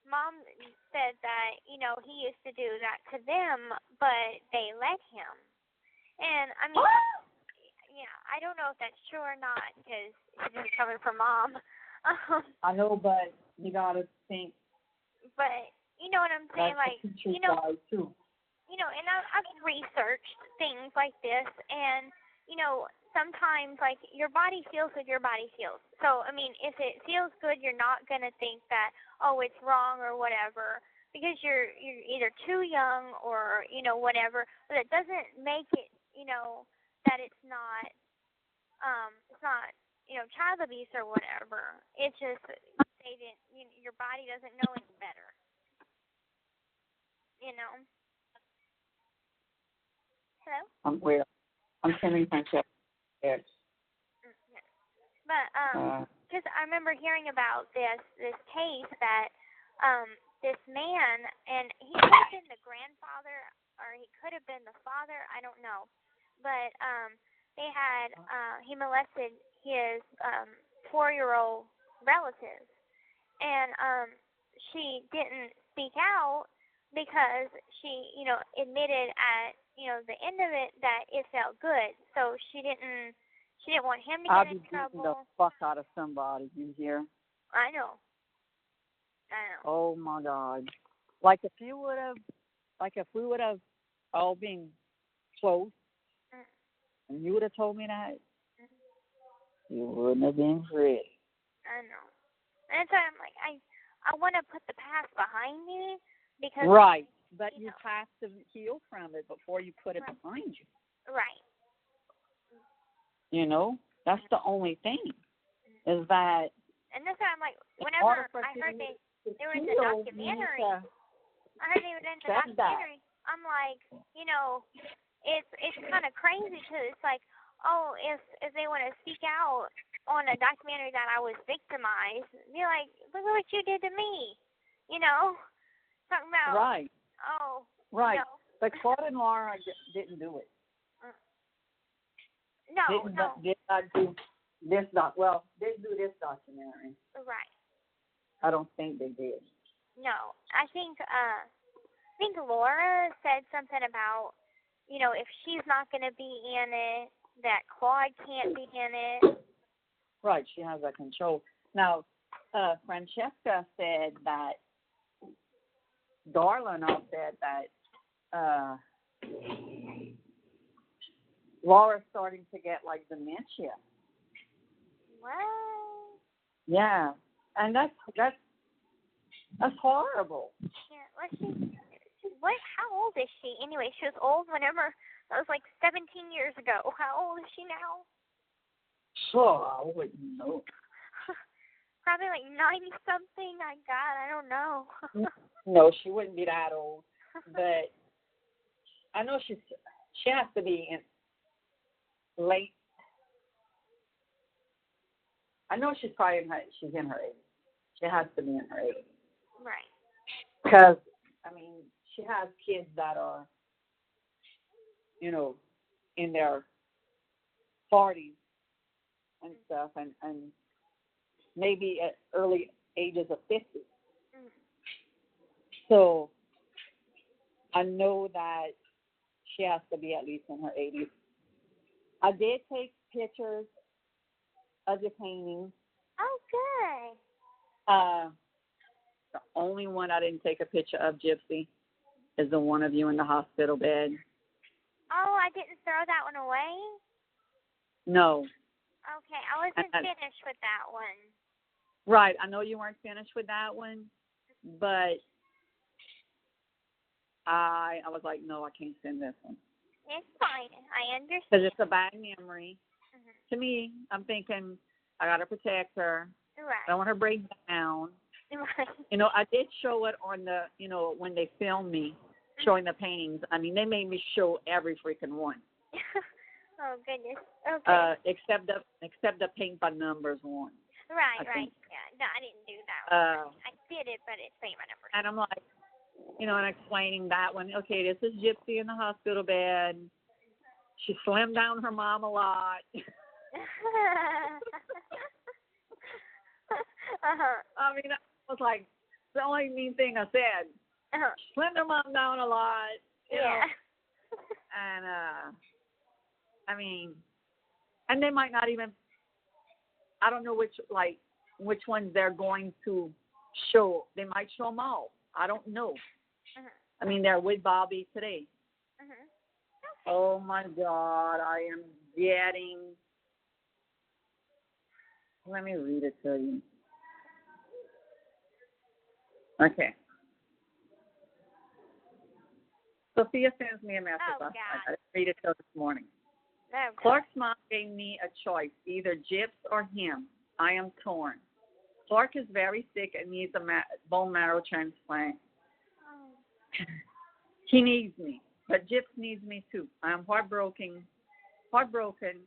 Mom said that, you know, he used to do that to them, but they let him. And, I mean, yeah, I don't know if that's true or not because this is coming from Mom. I know, but you got to think. But, you know what I'm saying? That's like, you know, and I've researched things like this, and, you know, sometimes, like, your body feels what your body feels. So, I mean, if it feels good, you're not going to think that, oh, it's wrong or whatever, because you're either too young or, you know, whatever. But it doesn't make it, you know, that it's not, you know, child abuse or whatever. It's just they didn't, you know, your body doesn't know any better. You know? Hello? I'm sending Francesca. Yes. But just I remember hearing about this case that this man, and he could have been the grandfather or he could have been the father, I don't know. But he molested his 4-year-old relative, and she didn't speak out because she, you know, admitted at, you know, the end of it that it felt good. So she didn't want him to get in trouble. I'll be beating the fuck out of somebody, you hear? I know. Oh my God. Like if we would have all been close, and you would have told me that, you wouldn't have been ready. I know. And so I'm like, I want to put the past behind me because. Right. But you have to heal from it before you put it behind you. Right. You know, that's the only thing. Is that. And that's why I'm like, whenever I heard they were in the documentary, I'm like, you know, it's kind of crazy because it's like, oh, if they want to speak out on a documentary that I was victimized, be like, look at what you did to me, you know, talking about. Right. Oh. Right. You know. But Claude and Laura didn't do it. No. Did not do this didn't do this documentary. Right. I don't think they did. No. I think Laura said something about, you know, if she's not going to be in it, that Claude can't be in it. Right. She has that control. Now, Francesca said that Darla and all said that Laura's starting to get like dementia. What? Yeah, and that's horrible. Yeah. How old is she? Anyway, she was old whenever that was like 17 years ago. How old is she now? Sure, I wouldn't know. Probably like 90 something. God, I don't know. No, she wouldn't be that old, but I know she has to be in late. I know she's in her 80s. She has to be in her 80s. Right. Because I mean, she has kids that are, you know, in their 40s and stuff, and maybe at early ages of 50. So I know that she has to be at least in her 80s. I did take pictures of your paintings. Oh, good. The only one I didn't take a picture of, Gypsy, is the one of you in the hospital bed. Oh, I didn't throw that one away? No. Okay, I wasn't finished with that one. Right, I know you weren't finished with that one, but I was like, no, I can't send this one. It's fine. I understand. Because it's a bad memory. Mm-hmm. To me, I'm thinking, I got to protect her. Right. I don't want her to break down. Right. I did show it on the, when they filmed me showing the paintings. I mean, they made me show every freaking one. Oh, goodness. Okay. Except the paint by numbers one. Right. Yeah. No, I didn't do that one. I did it, but it's paint by numbers. And I'm like, and explaining that one. Okay, this is Gypsy in the hospital bed. She slimmed down her mom a lot. I mean, I was like, the only mean thing I said. Slimmed her mom down a lot. You know. And, I mean, and they might not even, I don't know which ones they're going to show. They might show them all. I don't know. I mean, they're with Bobby today. Okay. Oh, my God. I am getting, let me read it to you. Okay. Sophia sends me a message. Oh, God. I didn't read it till this morning. Okay. Clark's mom gave me a choice, either Gyps or him. I am torn. Clark is very sick and needs a bone marrow transplant. Oh. He needs me, but Gyps needs me too. I am heartbroken.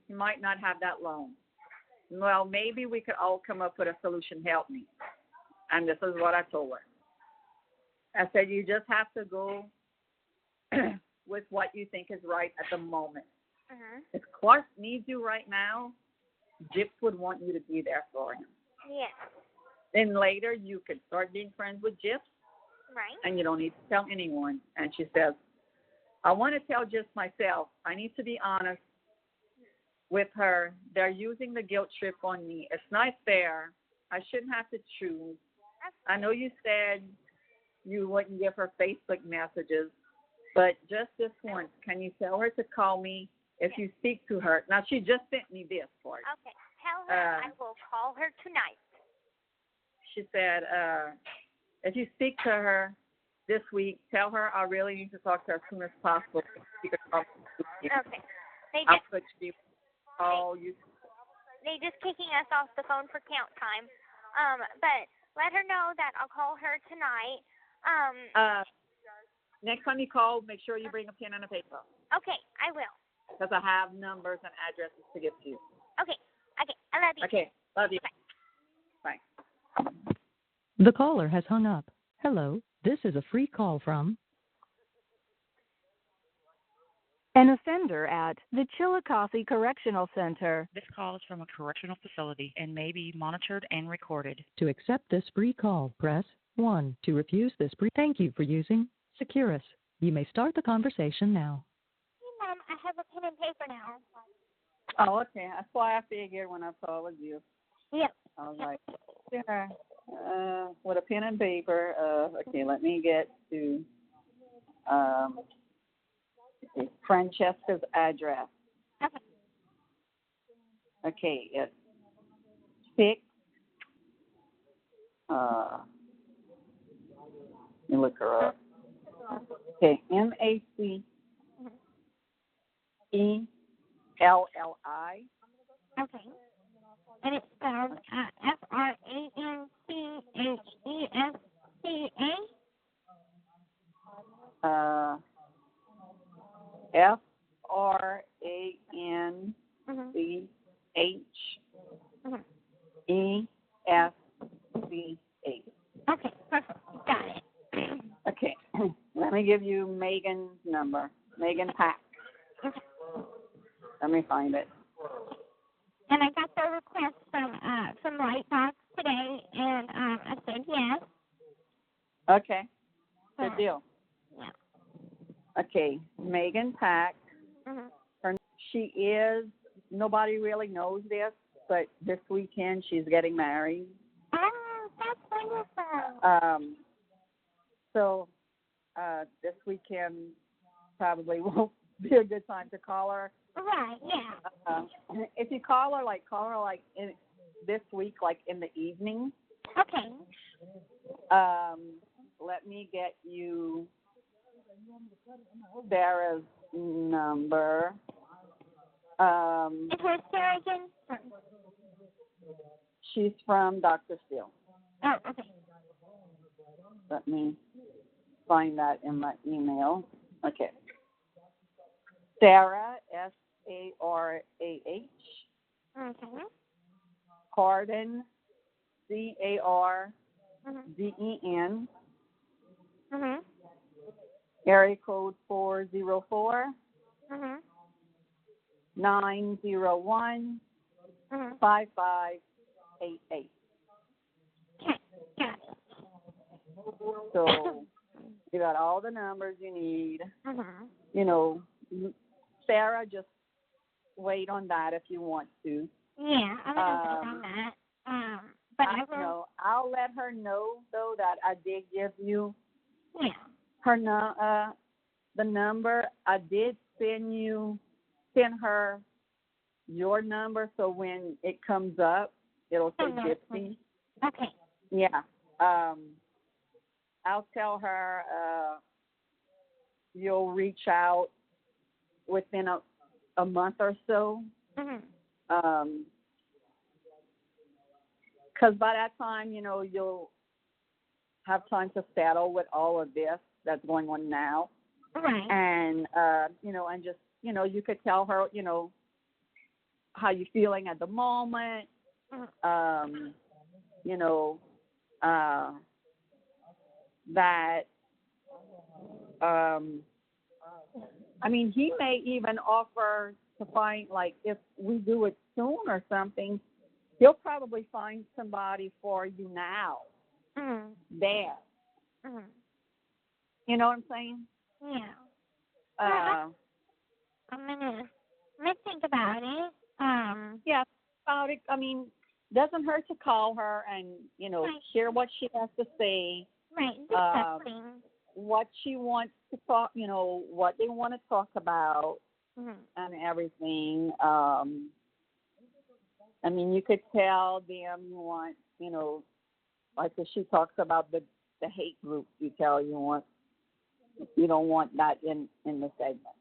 He might not have that long. Well, maybe we could all come up with a solution. Help me. And this is what I told her. I said, you just have to go with what you think is right at the moment. If Clark needs you right now, Gyps would want you to be there for him. Yes. Then later you could start being friends with Gyps. Right. And you don't need to tell anyone. And she says, I want to tell Gyps myself. I need to be honest with her. They're using the guilt trip on me. It's not fair. I shouldn't have to choose. I know you said you wouldn't give her Facebook messages, but just this once, can you tell her to call me if you speak to her? Now, she just sent me this for you. Okay. Tell her I will call her tonight. She said, if you speak to her this week, tell her I really need to talk to her as soon as possible. Okay. They just kicking us off the phone for count time. But let her know that I'll call her tonight. Next time you call, make sure you bring a pen and a paper. Okay, I will. Because I have numbers and addresses to give to you. Okay. I love you. Okay, love you. Bye. The caller has hung up. Hello, this is a free call from an offender at the Chillicothe Correctional Center. This call is from a correctional facility and may be monitored and recorded. To accept this free call, press 1. To refuse this free, thank you for using Securus. You may start the conversation now. Hey, Mom, I have a pen and paper now. Oh, okay. That's why I figured when I saw it was you. Yep. I was like, yeah. With a pen and paper. Okay, let me get to Francesca's address. Okay. Okay, it's 6. Let me look her up. Okay, MACELLI. Okay. And it's spelled FRANCESCA. FRANCESCA. Okay, perfect. Got it. Okay, let me give you Megan's number. Megan Pack. Okay. Let me find it. And I got the request from Lightbox today, and I said yes. Okay, good deal. Yeah. Okay, Megan Pack. She is, nobody really knows this, but this weekend she's getting married. Oh, that's wonderful. So this weekend probably won't be a good time to call her. Right, yeah. If you call her in this week, like in the evening. Okay. Let me get you Sarah's number. Is her Sarah again? She's from Dr. Steele. Oh, okay. Let me find that in my email. Okay. Sarah, Sarah. Okay. Carden, Carden. Mhm. Area code 404 Mhm. 901 Mhm. 5588. Okay. Got it. So you got all the numbers you need. Mhm. You know, Sarah, just wait on that if you want to. Yeah, I'm gonna wait on that. But I will. No, I'll let her know though that I did give you Yeah. her the number. I did send her your number, so when it comes up, it'll say Gypsy. Okay. Yeah. I'll tell her you'll reach out within a month or so. Mhm. Because by that time, you'll have time to settle with all of this that's going on now. Right. And, and just, you could tell her, how you're feeling at the moment. That, he may even offer to find, like, if we do it soon or something, he'll probably find somebody for you now. There. You know what I'm saying? Yeah. I'm gonna think about it. Yeah, about it. Doesn't hurt to call her and, hear what she has to say. Right. What she wants to talk, what they want to talk about and everything. You could tell them you want, like if she talks about the hate group, you don't want that in the segment.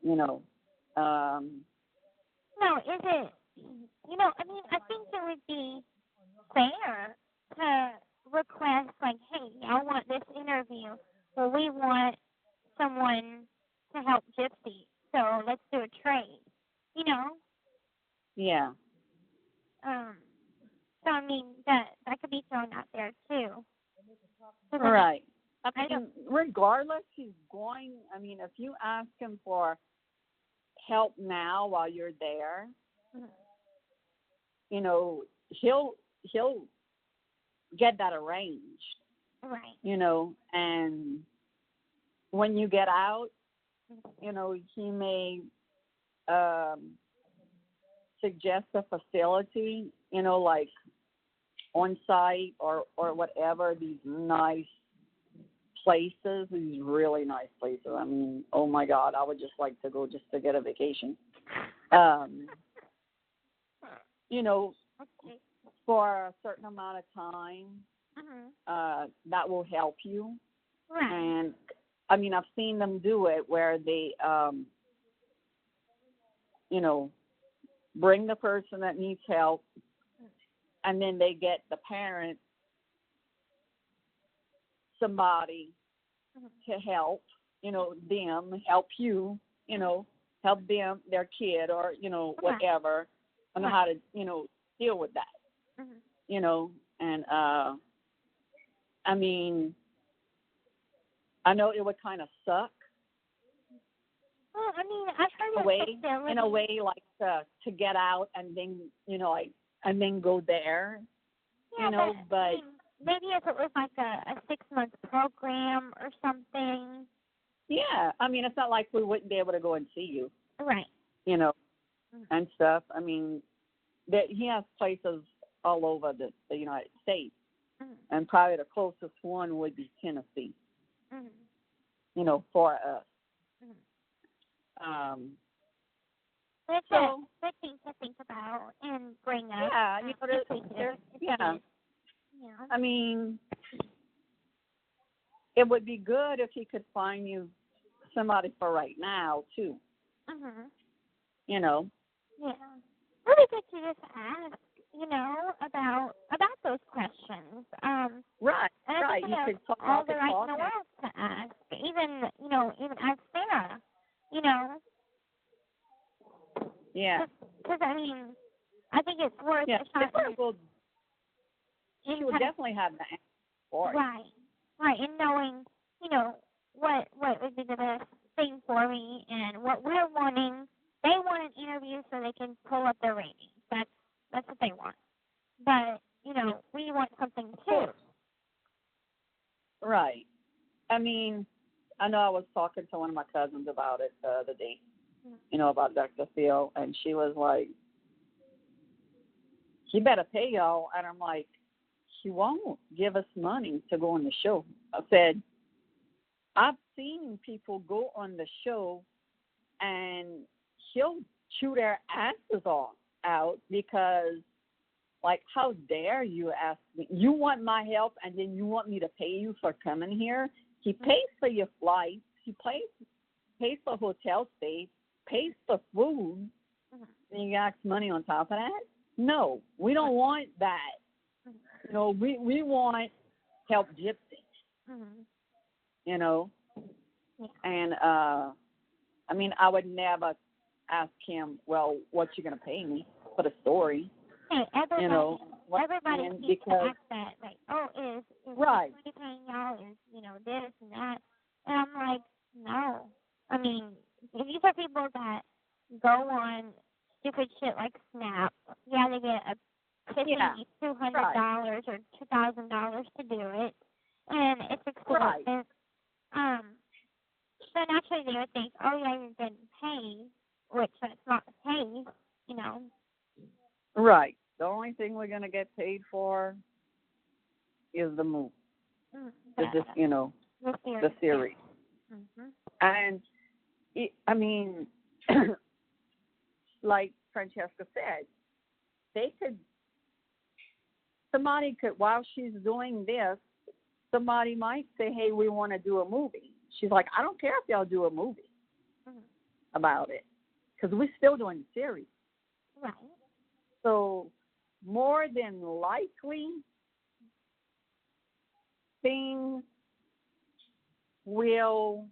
No, is it? I think it would be fair to request, like, hey, I want this interview, or we want someone to help Gypsy, so let's do a trade. Yeah. So that could be thrown out there too. Right. Regardless, he's going. If you ask him for help now while you're there, he'll get that arranged. Right. And when you get out, he may suggest a facility, like on site or whatever, these nice places, these really nice places. Oh my God, I would just like to go just to get a vacation. For a certain amount of time, that will help you. Right. And I've seen them do it where they, bring the person that needs help, and then they get the parent, somebody to help, them help you, help them, their kid, or, whatever, on how to, deal with that, and, I know it would kind of suck. Well, I've heard in a way, like to get out and then, and then go there, but maybe if it was like a 6-month program or something. Yeah, it's not like we wouldn't be able to go and see you. Right. And stuff. That he has places all over the United States, and probably the closest one would be Tennessee. For us. That's a good thing to think about and bring up. Yeah, Yeah. It would be good if he could find you somebody for right now too. Yeah. Really good to just ask. about those questions. Right, And I right. think You they have could talk all about the the right in talk. the world to ask. Even ask Sarah. Yeah. Because I think it's worth a shot. Sarah she would definitely have the answer for it. Right, and knowing, what would be the best thing for me and what we're wanting. They want an interview so they can pull up their ratings. That's what they want. But, we want something too. Right. I know I was talking to one of my cousins about it the other day, about Dr. Phil, and she was like, he better pay y'all. And I'm like, he won't give us money to go on the show. I said, I've seen people go on the show and he'll chew their asses off out because, like, how dare you ask me? You want my help and then you want me to pay you for coming here? He pays for your flights. He pays for hotel stay, pays for food. And you ask money on top of that? No, we don't want that. We want help gypsies. And I would never ask him, well, what you gonna pay me for the story? Hey, everybody keeps to ask that, like, is right. What paying y'all is, this and that. And I'm like, no. If these are people that go on stupid shit like Snap, they get a $200 or $2,000 to do it, and it's expensive. Right. So naturally they would think, you're getting paid, which that's not the case, Right. The only thing we're going to get paid for is the movie. The series. Mm-hmm. And, like Francesca said, somebody could, while she's doing this, somebody might say, hey, we want to do a movie. She's like, I don't care if y'all do a movie about it, because we're still doing the series. Right. So more than likely, things will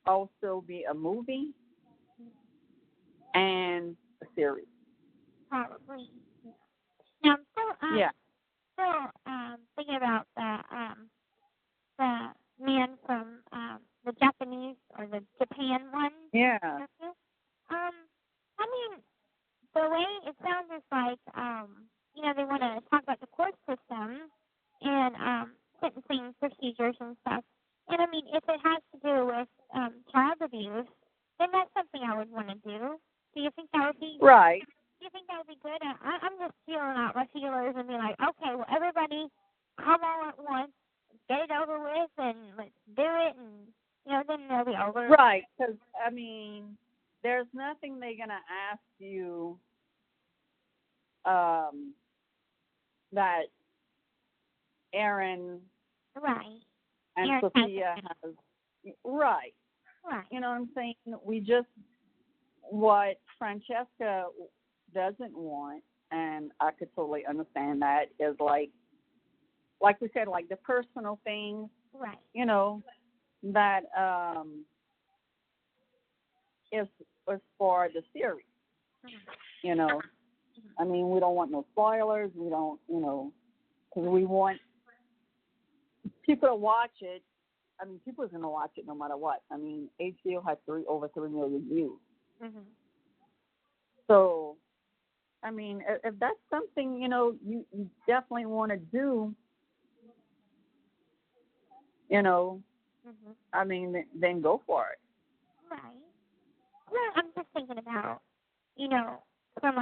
also be a movie and a series. Probably. Now, still thinking about the man from the Japanese or the Japan one. Yeah. The way it sounds is like, they want to talk about the court system and sentencing procedures and stuff. And if it has to do with child abuse, then that's something I would want to do. Do you think that would be right? Do you think that would be good? I'm just feeling out my feelers and be like, okay, well, everybody come all at once, get it over with, and let's do it, and then they'll be over. Right, because there's nothing they're gonna ask you that Aaron, right, and Aaron Sophia has, right. You know what I'm saying? What Francesca doesn't want, and I could totally understand that, is like we said, like the personal things, right? That is for the series. We don't want no spoilers. We don't, because we want people to watch it. People are going to watch it no matter what. HBO had over 3 million views. Mm-hmm. So, if that's something, you definitely want to do, then go for it. Right. Well, I'm just thinking about, from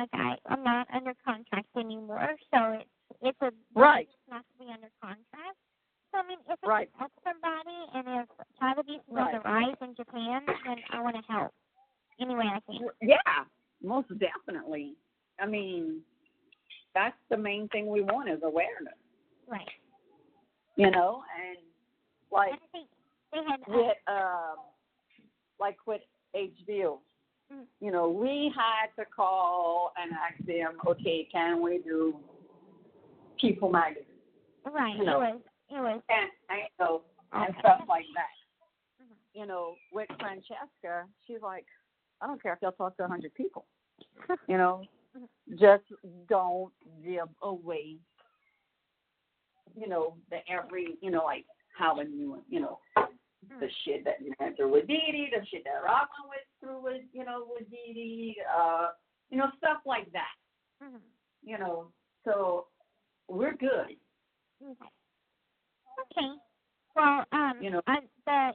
I'm not under contract anymore, so it's a right. Not to be under contract. So if it right. helps somebody, and if child abuse is on the rise in Japan, then I want to help any way I can. Yeah, most definitely. That's the main thing we want is awareness. Right. And like and I think they had, with HBO, you know, we had to call and ask them, okay, can we do People Magazine? Right. You know, it was. And stuff like that. You know, with Francesca, she's like, I don't care if y'all talk to 100 people. You know, just don't give away, you know, the every, you know, like how when you know, the shit that you went through with Dee Dee, the shit that Robin went through with, you know, with Dee Dee, you know, stuff like that. You know, so we're good. Okay. Well, you know, in the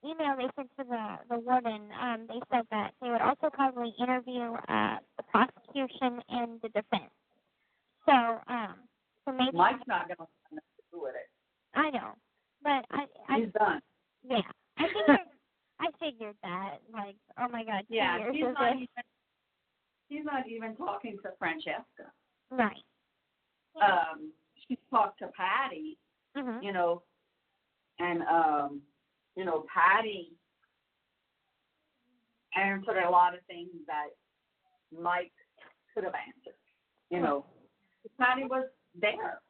email they sent to the warden, they said that they would also probably interview the prosecution and the defense. So, so maybe Mike's not going to have nothing to do with it. I know, but he's done. Yeah, I figured that. Like, oh my God, 2 yeah, years he's not even talking to Francesca. Right. She talked to Patty, you know, and you know, Patty answered a lot of things that Mike could have answered. You know, Patty was there,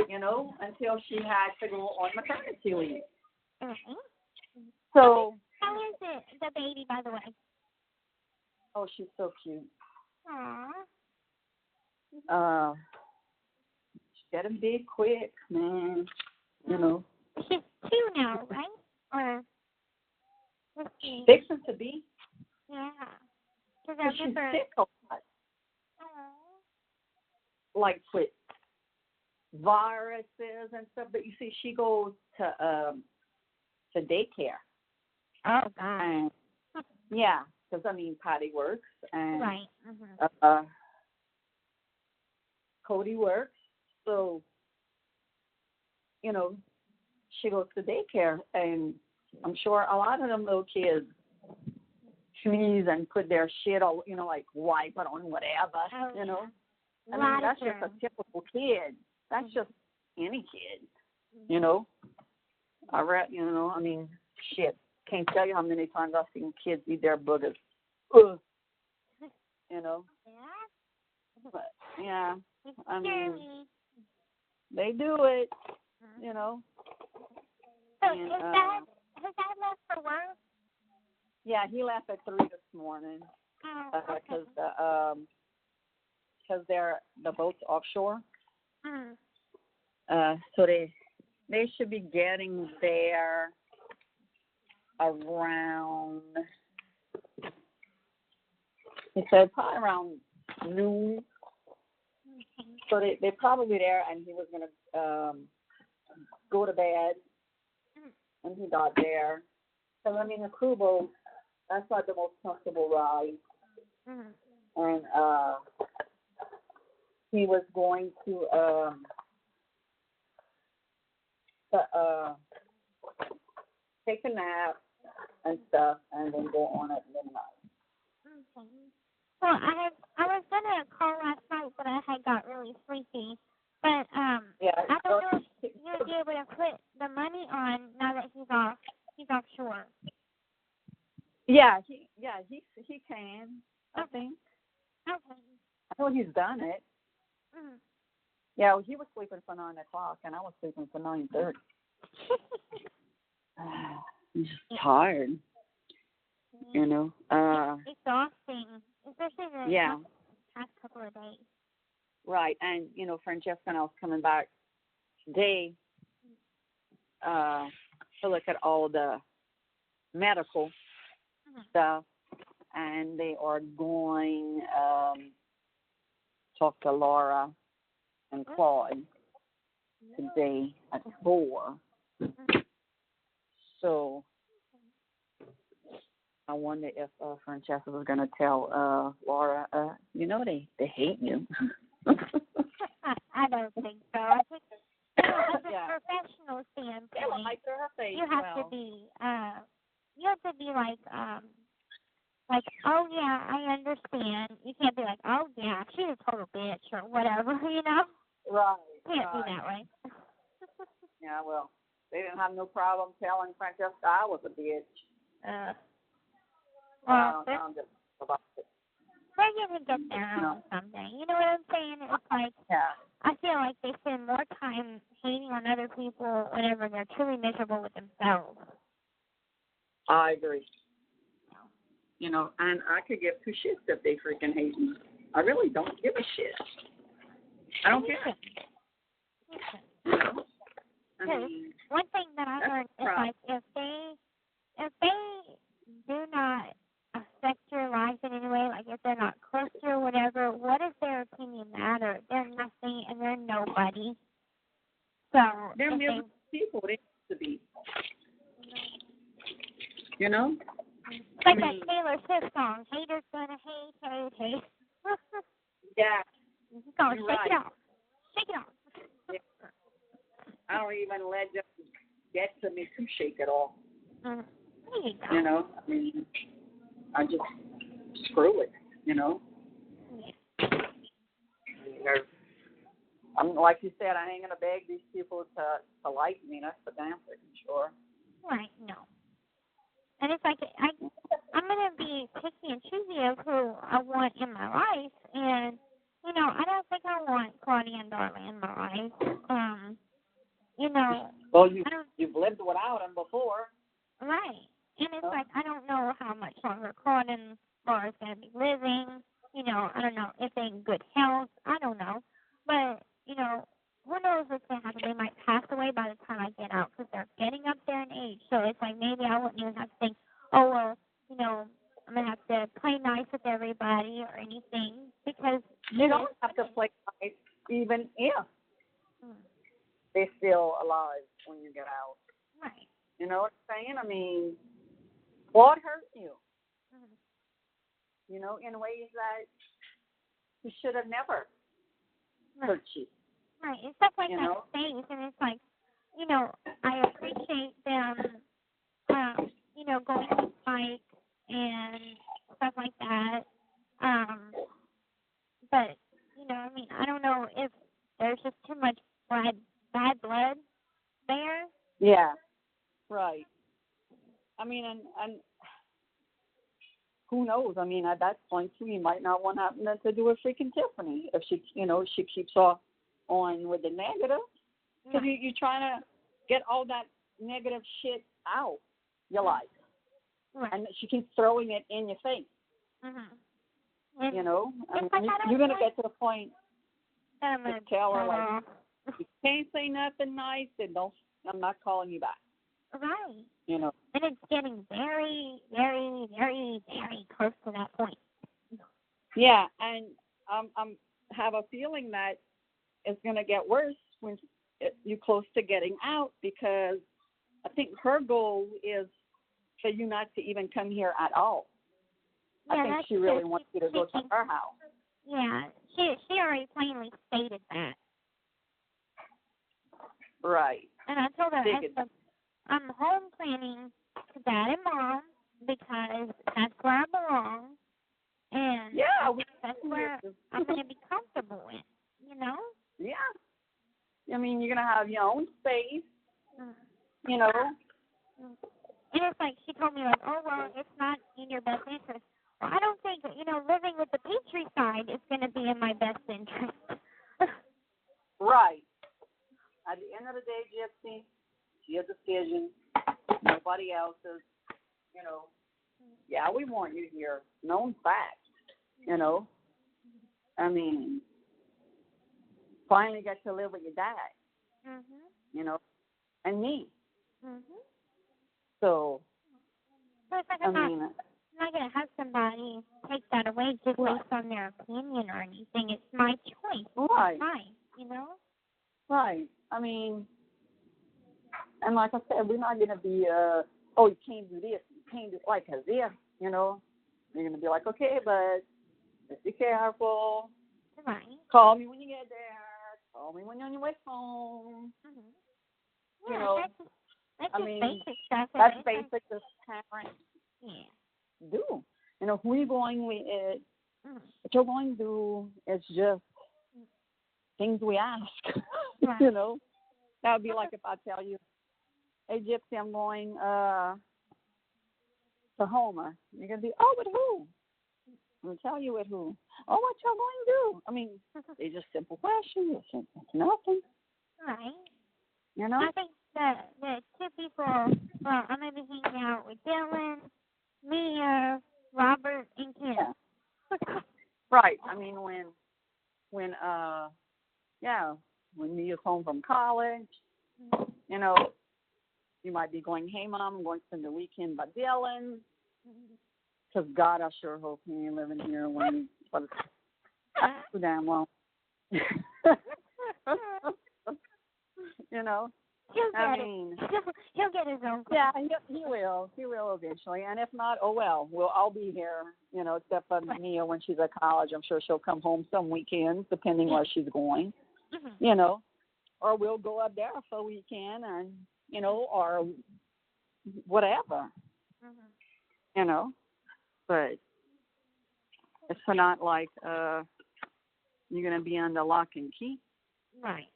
you know, until she had to go on maternity leave. So how is it, the baby, by the way? Oh, she's so cute. Aww. She's getting big quick, man. You know. She's 2 now, right? Or fixing to be. Yeah. Because I remember. She's sick a lot. Like with viruses and stuff, but you see, she goes to daycare. Oh God. And yeah, because I mean, Patty works and right. Cody works, so you know, she goes to daycare, and I'm sure a lot of them little kids sneeze and put their shit all, you know, like wipe it on whatever, you know. I mean, that's just a typical kid. That's just any kid, you know. You know, I mean, shit. Can't tell you how many times I've seen kids eat their boogers. Ugh. You know. Yeah. But yeah, I mean, they do it. You know. So and, has that left for work? Yeah, he left at 3 this morning. Because they're the boat's offshore. So they should be getting there around. He said probably around noon. So they're probably there, and he was gonna go to bed, and he got there. So I mean, a crew boat, that's not the most comfortable ride. And he was going to take a nap and stuff, and then go on at midnight. Okay. Well, I was gonna call last night, but I had got really sleepy. But I don't know if you'll be able to put the money on now that he's offshore. Yeah, he can. I think. Okay. I know he's done it. Yeah, well, he was sleeping for 9 o'clock, and I was sleeping for 9:30. I'm just tired. You know. It's exhausting, especially the past couple of days. Right, and you know, Francesca and I was coming back today to look at all the medical stuff, and they are going talk to Laura and Claude today at 4. So I wonder if Francesca was going to tell Laura, you know, they hate you. I don't think so. I think from a professional standpoint, you have to be like, oh yeah, I understand. You can't be like, oh yeah, she's a total bitch or whatever, you know? Right. Can't be that way. Yeah, well, they didn't have no problem telling Francesca I was a bitch. Well, I'm just about it. they're going to get their own someday. You know what I'm saying? It's like, I feel like they spend more time hating on other people whenever they're truly miserable with themselves. I agree. You know, and I could give two shits if they freaking hate me. I really don't give a shit. I don't care. You know? I mean, one thing that I learned is like if they do not affect your life in any way, like if they're not close to you or whatever, what does their opinion matter? They're nothing and they're nobody. So they're miserable people. They used to be. You know? It's like that Taylor Swift song, haters gonna hate. Yeah. Go, shake it off. Shake it off. Yeah. I don't even let them get to me to shake it off. You know, I mean, I just screw it, you know. Yeah. I'm like you said, I ain't gonna beg these people to like me. That's for damn freaking sure. Right, no. And it's like I'm gonna be picky and choosy of who I want in my life, and you know, I don't think I want Claudia and Darla in my life. You know. Well, you've lived without them before. Right. And it's like, I don't know how much longer Claude and Laura's going to be living. You know, I don't know if they're in good health. I don't know. But, you know, who knows what's going to happen. They might pass away by the time I get out because they're getting up there in age. So it's like maybe I wouldn't even have to think, oh, well, you know, I'm going to have to play nice with everybody or anything because you don't have to play nice even if they're still alive when you get out. Right. You know what I'm saying? I mean, what hurt you? You know, in ways that you should have never hurt you. Right. It's stuff like that stays, and it's like, you know, I appreciate them, you know, going to fight and stuff like that. But, you know, I mean, I don't know if there's just too much bad blood there. Yeah. Right. I mean, and who knows? I mean, at that point, too, you might not want to do a freaking Tiffany if she, you know, she keeps on with the negative. Because you're trying to get all that negative shit out your life. Right. And she keeps throwing it in your face. You know? I mean, you're going to get to the point to tell her, like, you can't say nothing nice, then I'm not calling you back. Right. You know. And it's getting very, very, very, very close to that point. Yeah, and I'm have a feeling that it's going to get worse when you're close to getting out, because I think her goal is for you not to even come here at all. Yeah, I think she really wants you to go to her house. Yeah, she already plainly stated that. Right. And I told her, I'm home planning to Dad and Mom because that's where I belong, and that's where I'm going to be comfortable in, you know? Yeah. I mean, you're going to have your own space, you know? And it's like, she told me, like, oh, well, it's not in your best interest. Well, I don't think, you know, living with the Petrie side is going to be in my best interest. Right. At the end of the day, Gypsy, your decision, nobody else's, you know. Yeah, we want you here. Known fact, you know. I mean, finally get to live with your dad, you know, and me. So, it's like I'm not going to have somebody take that away just based on their opinion or anything. It's my choice. Right. It's mine, you know? Right. I mean, and like I said, we're not going to be, oh, you can't do this, you can't do like as if, you know. You're going to be like, okay, but just be careful. Right. Call me when you get there. Call me when you're on your way home. Yeah, you know, that's I mean, basic stuff. That's basic as parents do. You know, who you're going with, what you're going to do, it's just things we ask. Right. You know, that would be like if I tell you, hey, Gypsy, I'm going to Homer. You're going to be, oh, with who? I'm going to tell you with who. Oh, what y'all going to do? I mean, they're just simple questions. It's nothing. Right. You know? I think the two people, well, I'm going to be hanging out with Dylan, Mia, Robert, and Kim. Yeah. Right. I mean, when Mia's home from college, you know, you might be going, hey, Mom, I'm going to spend the weekend by Dylan. Because God, I sure hope he ain't living here when he's too damn long. You know? He'll get his own. Yeah, he will. He will eventually. And if not, oh well. We'll all be here, you know, except for Mia when she's at college. I'm sure she'll come home some weekends, depending where she's going, you know. Or we'll go up there for a weekend and, you know, or whatever, you know. But it's not like you're going to be under lock and key. Right.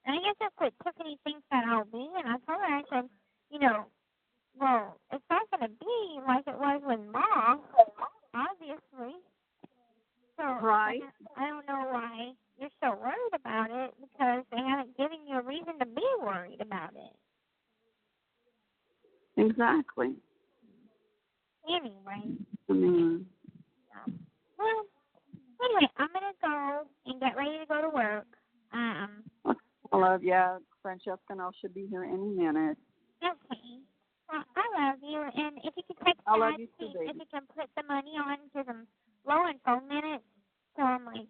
And I guess that's what Tiffany thinks that I'll be. And I told her, I said, you know, well, it's not going to be like it was with Mom, obviously. So right. I don't know why you're so worried about it, because they haven't given you a reason to be worried about it. Exactly. Anyway. Well, anyway, I'm going to go and get ready to go to work. I love you. Francesca and I should be here any minute. Okay. Well, I love you, and if you could text I love Dad, you too, baby. if you can put the money on, because I'm low on phone minutes, so I'm like,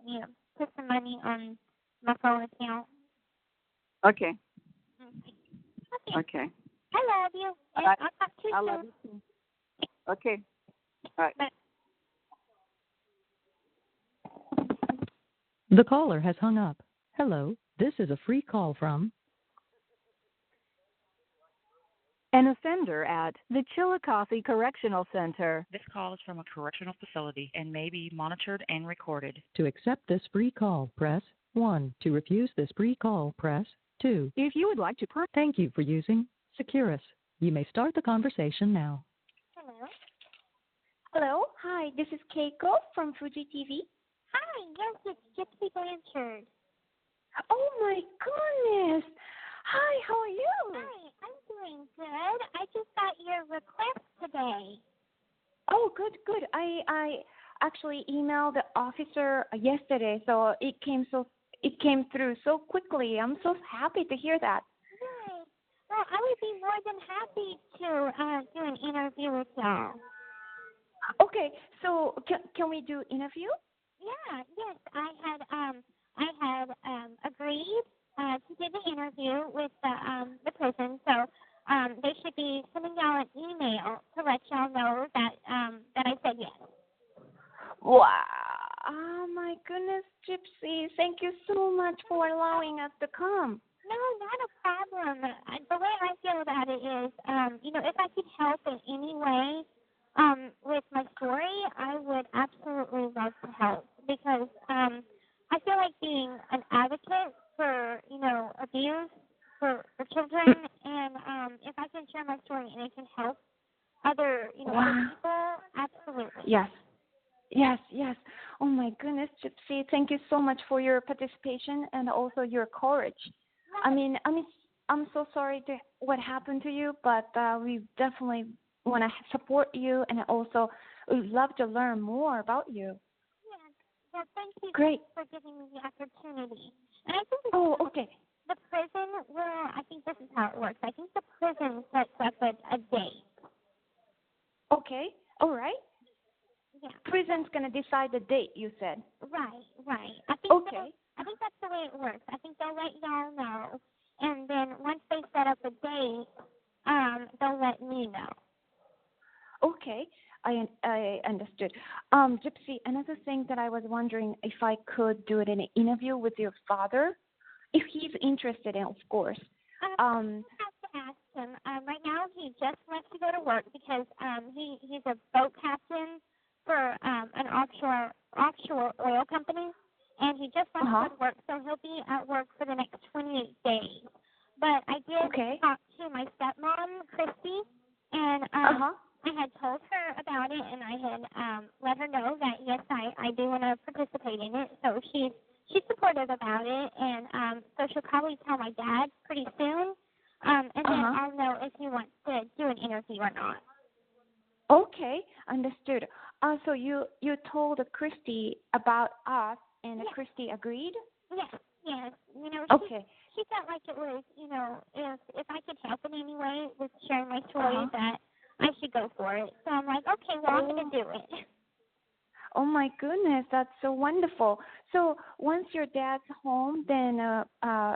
you know, put some money on my phone account. Okay. Okay. I love you. And I'll talk to you soon. I love you too. Okay. All right. Bye. The caller has hung up. Hello, this is a free call from an offender at the Chillicothe Correctional Center. This call is from a correctional facility and may be monitored and recorded. To accept this free call, press 1. To refuse this free call, press 2. If you would like to thank you for using Securus. You may start the conversation now. Hello. Hello. Hi, this is Keiko from Fuji TV. Hi, yes, it's Gypsy Blanchard. Oh my goodness. Hi, how are you? Hi, I'm doing good. I just got your request today. Oh, good. I actually emailed the officer yesterday, so it came through so quickly. I'm so happy to hear that. Right. Well, I would be more than happy to do an interview with y'all. Okay, so can we do interview? Yeah. Yes, I had agreed to do the interview with the person, so they should be sending y'all an email to let y'all know that that I said yes. Wow. Oh my goodness, Gypsy. Thank you so much for allowing us to come. No, not a problem. The way I feel about it is, you know, if I could help in any way with my story, I would absolutely love to help, because I feel like being an advocate for, you know, abuse for children, and if I can share my story and it can help other, you know, other people, absolutely. Yes. Oh my goodness, Gypsy. Thank you so much for your participation and also your courage. I mean, I'm so sorry to what happened to you, but we definitely want to support you, and also would love to learn more about you. Yeah, thank you. Great. For giving me the opportunity. And I think okay. The prison, well, I think this is how it works. I think the prison sets up a date. Okay, all right. Yeah. Prison's going to decide the date, you said. Right. I think okay. I think that's the way it works. I think they'll let y'all know, and then once they set up a date, they'll let me know. Okay, I understood. Gypsy, another thing that I was wondering if I could do an interview with your father, if he's interested in, of course. I have to ask him. Right now, he just went to go to work because he's a boat captain for an offshore oil company, and he just went to go to work, so he'll be at work for the next 28 days. But I did talk to my stepmom, Kristy, and had told her about it, and I had let her know that yes, I do want to participate in it. So she's supportive about it, and so she'll probably tell my dad pretty soon, and then I'll know if he wants to do an interview or not. Okay, understood. So you told Kristy about us, and Kristy agreed? Yes. You know, okay. She felt like it was, you know, if I could help in any way with sharing my story, that I should go for it. So I'm like, okay, well, I'm going to do it. Oh, my goodness, that's so wonderful. So once your dad's home, then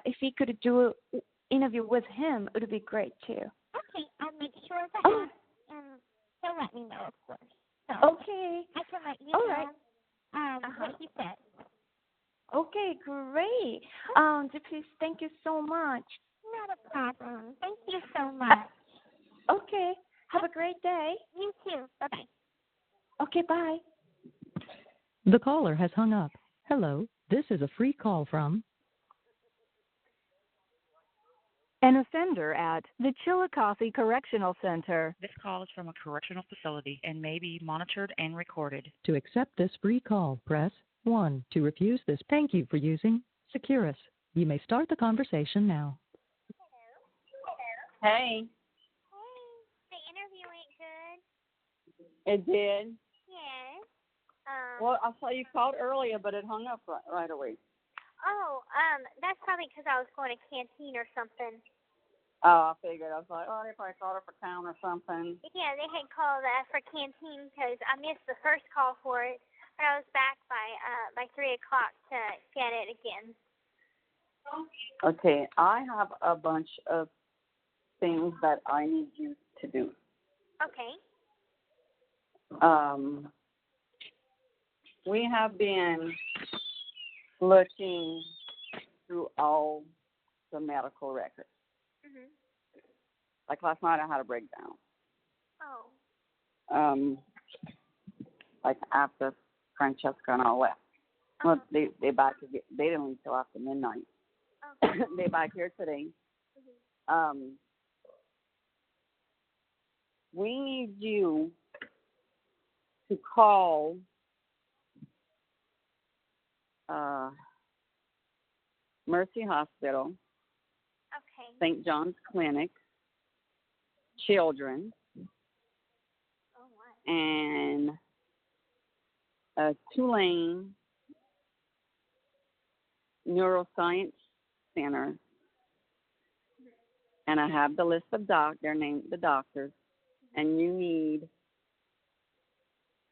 if he could do an interview with him, it would be great, too. Okay, I'll make sure of that, and he'll let me know, of course. So okay. I can let you All know right. what he said. Okay, great. Gypsy, thank you so much. Not a problem. Thank you so much. Okay, have a great day. You too. Bye-bye. Okay, bye. The caller has hung up. Hello, this is a free call from an offender at the Chillicothe Correctional Center. This call is from a correctional facility and may be monitored and recorded. To accept this free call, press 1. To refuse this, thank you for using Securus. You may start the conversation now. Hey, The interview went good. it did. Yes. Well, I saw you called earlier, but it hung up right away. That's probably because I was going to canteen or something. Oh, I figured. I was like, oh, they probably called her for town or something. Yeah, they had called for canteen because I missed the first call for it, but I was back by 3 o'clock to get it again. Okay, I have a bunch of things that I need you to do. Okay. We have been looking through all the medical records. Mhm. Like last night, I had a breakdown. Oh. Like after Francesca and all left. Well, they back. They didn't leave till after midnight. Okay. They back here today. We need you to call Mercy Hospital, Okay. St. John's Clinic, Children, Oh, what? and Tulane Neuroscience Center. And I have the list of their names, the doctors, and you need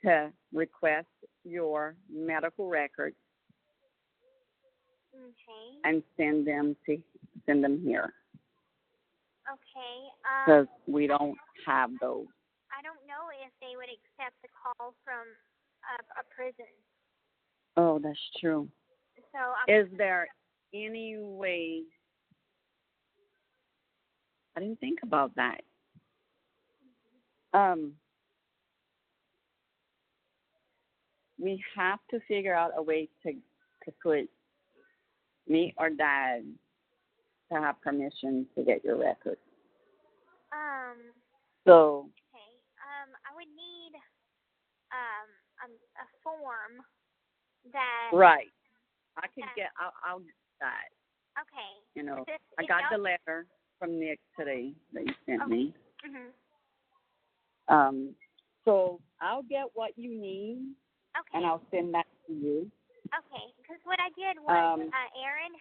to request your medical records and send them here. Okay. Because we don't have those. I don't know if they would accept the call from a prison. Oh, that's true. So is there any way? I didn't think about that. We have to figure out a way to put me or Dad to have permission to get your records. So. Okay. I would need a form that. Right. I could get. I'll get that. Okay. You know, I got the letter from Nick today that you sent me. Mhm. So I'll get what you need. Okay. And I'll send that to you. Okay, because what I did was Erin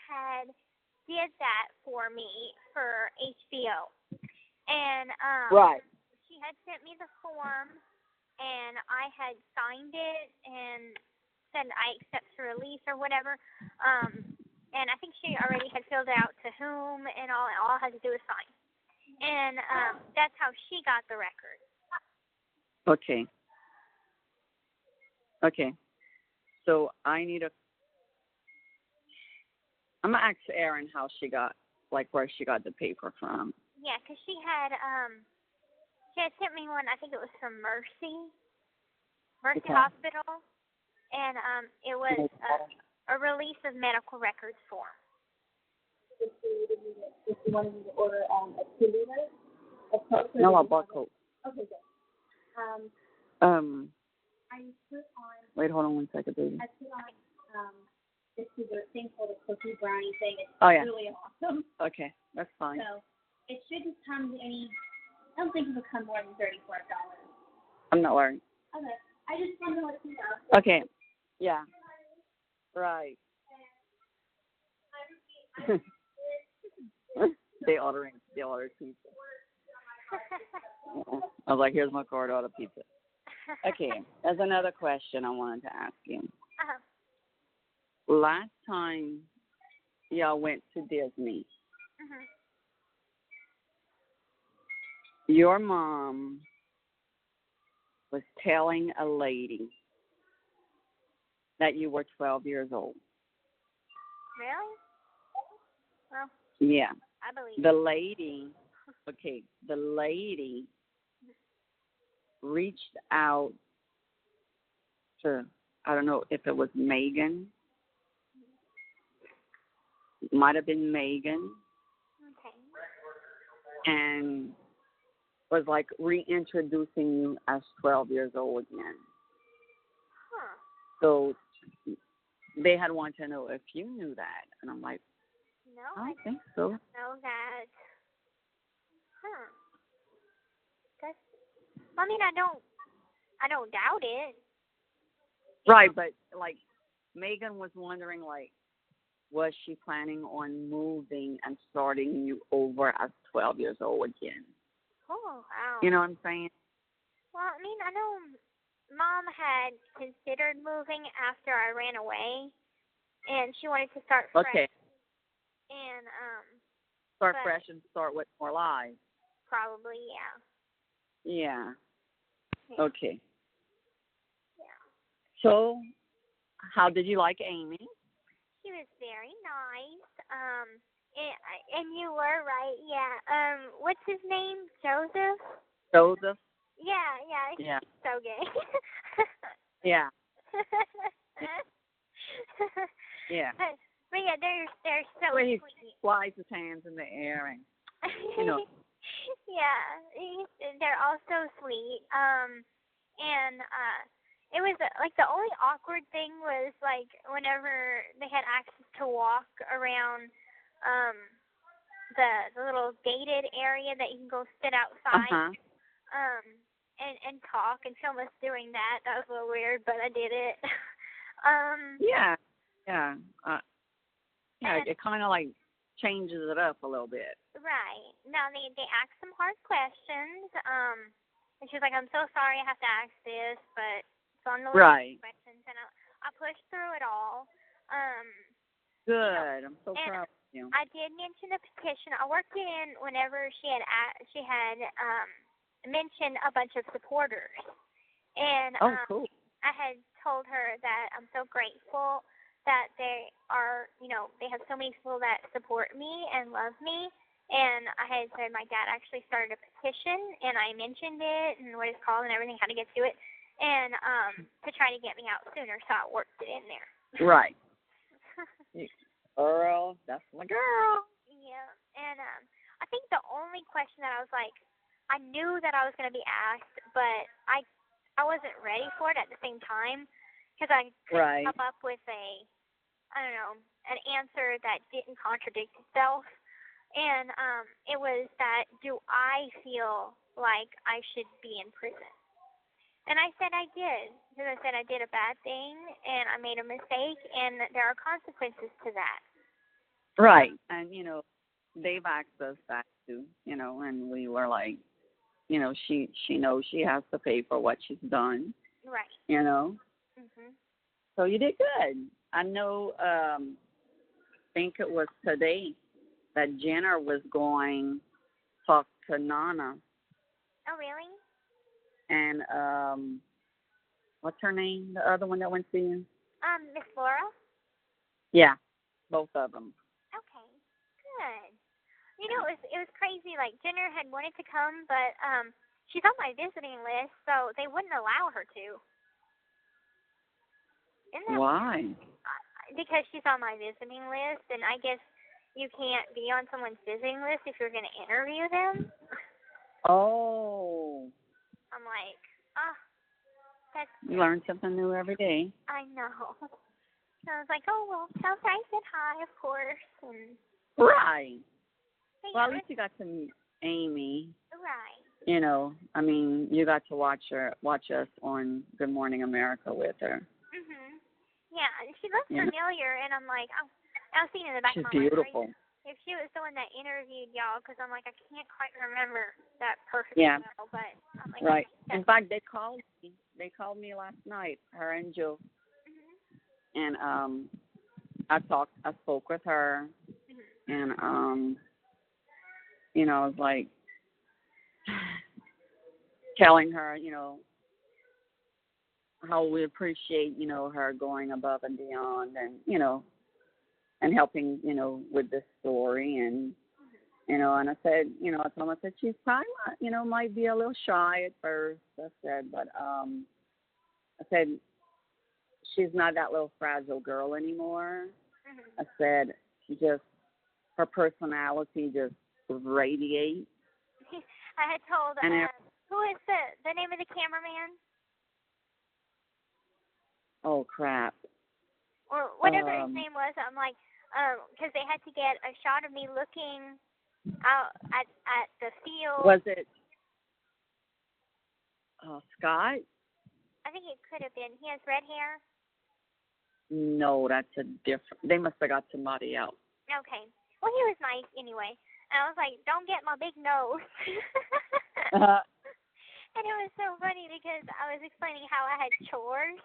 did that for me for HBO, and right. She had sent me the form, and I had signed it and said I accept the release or whatever. And I think she already had filled it out to whom, and all I had to do was sign. And that's how she got the record. Okay. Okay. So I'm going to ask Erin how she got, like where she got the paper from. Yeah, because she had sent me one, I think it was from Mercy Hospital, and it was a release of medical records form. No, I bought Coke. Okay, good. I put on. Wait, hold on one second, baby. I put on this is a thing called a cookie brownie thing. It's really awesome. Okay, that's fine. So it shouldn't come to any. I don't think it would come more than $34. I'm not worried. Okay, I just wanted to let you know. Okay, yeah, right. They ordered pizza. I was like, here's my card, order pizza. Okay, there's another question I wanted to ask you. Last time y'all went to Disney, your mom was telling a lady that you were 12 years old. Really? Well, Yeah. I believe The lady reached out to, I don't know if it was Megan. It might have been Megan. Okay. And was like reintroducing you as 12 years old again. Huh. So they had wanted to know if you knew that. And I'm like, No, I don't think so. know that. Huh. That's. I mean, I don't doubt it. Right, but like Megan was wondering, like, was she planning on moving and starting you over as 12 years old again? Oh, wow. You know what I'm saying? Well, I mean, I know Mom had considered moving after I ran away, and she wanted to start fresh. Okay. And start fresh and start with more lives. Probably, yeah. Yeah. Yeah. Okay. Yeah. So, how did you like Amy? She was very nice. And you were right, yeah. What's his name? Joseph? Joseph? Yeah. Yeah. He's so gay. Yeah. Yeah. But yeah, they're so Where he sweet. flies his hands in the air and, you know. Yeah, they're all so sweet. And it was like the only awkward thing was like whenever they had access to walk around the little gated area that you can go sit outside and talk, and film us doing that. That was a little weird, but I did it. Yeah. It kind of like changes it up a little bit. Right. Now they asked some hard questions. And she was like, "I'm so sorry I have to ask this, but it's on the list of questions." And I pushed through it all. Good. I'm so proud of you. I did mention the petition. I worked in whenever she had mentioned a bunch of supporters, and cool. I had told her that I'm so grateful that they are, they have so many people that support me and love me. And I had said my dad actually started a petition, and I mentioned it and what it's called and everything, how to get to it, and to try to get me out sooner, so I worked it in there. Right. Girl, that's my girl. Yeah, and I think the only question that I was like, I knew that I was going to be asked, but I wasn't ready for it at the same time, because I couldn't come up with an answer that didn't contradict itself. And it was that, do I feel like I should be in prison? And I said I did, because I said I did a bad thing, and I made a mistake, and there are consequences to that. Right. And, they've asked us that too, and we were like, she knows she has to pay for what she's done. Right. So you did good. I know, I think it was today that Jenner was going to talk to Nana. Oh, really? And, what's her name? The other one that went to you? Miss Laura? Yeah, both of them. Okay, good. It was crazy. Like, Jenner had wanted to come, but she's on my visiting list, so they wouldn't allow her to. Why? Because she's on my visiting list, and I guess you can't be on someone's visiting list if you're going to interview them. Oh. I'm like, You learn something new every day. I know. So I was like, oh, well, tell Fry I said hi, of course. And Right. Well, at least you got to meet Amy. Right. You know, I mean, you got to watch us on Good Morning America with her. Mhm. Yeah, and she looks familiar, and I'm like, I was thinking in the back She's of my mind, beautiful. if she was the one that interviewed y'all, because I'm like, I can't quite remember that perfectly well, but I'm like, right. In fact, they called me. They called me last night, her and Joe, and I spoke with her, and you know, I was like telling her, you know, how we appreciate, you know, her going above and beyond, and you know, and helping, you know, with this story, and you know, and I said, you know, I told her, I said she's probably, you know, might be a little shy at first. I said, but I said she's not that little fragile girl anymore. I said just her personality just radiates. I had told who is the name of the cameraman? Oh crap! Or whatever his name was. I'm like, because they had to get a shot of me looking out at the field. Was it Scott? I think it could have been. He has red hair. No, that's a different. They must have got somebody else. Okay. Well, he was nice anyway. And I was like, don't get my big nose. And it was so funny because I was explaining how I had chores.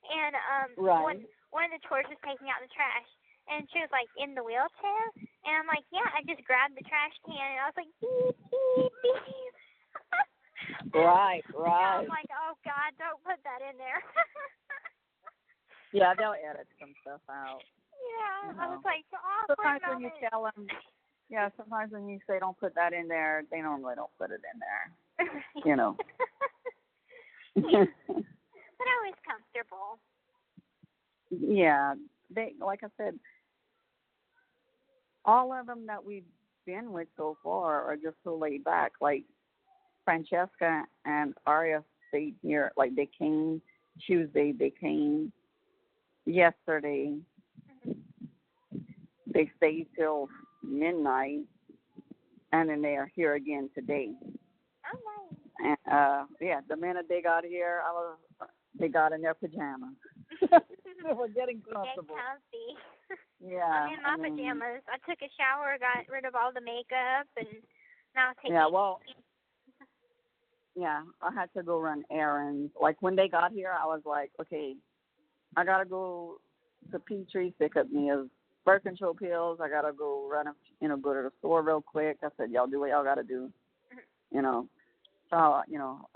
And one of the chores was taking out the trash. And she was like, in the wheelchair? And I'm like, yeah, I just grabbed the trash can. And I was like, beep, beep, beep. Right. And I'm like, oh, God, don't put that in there. Yeah, they'll edit some stuff out. Yeah, you know. I was like, sometimes when you tell them, sometimes when you say don't put that in there, they normally don't put it in there. You know. But I was comfortable. Yeah, they, like I said, all of them that we've been with so far are just so laid back. Like Francesca and Aria stayed here. Like they came Tuesday, they came yesterday. They stayed till midnight, and then they are here again today. Oh, nice. And the minute they got here, they got in their pajamas. They were getting comfortable. Get comfy. Yeah. I'm in my pajamas. I took a shower, got rid of all the makeup, and now I'm taking. I had to go run errands. Like when they got here, I was like, okay, I gotta go to Petrie's, pick up me a birth control pills. I gotta go run, go to the store real quick. I said, y'all do what y'all gotta do, you know. So I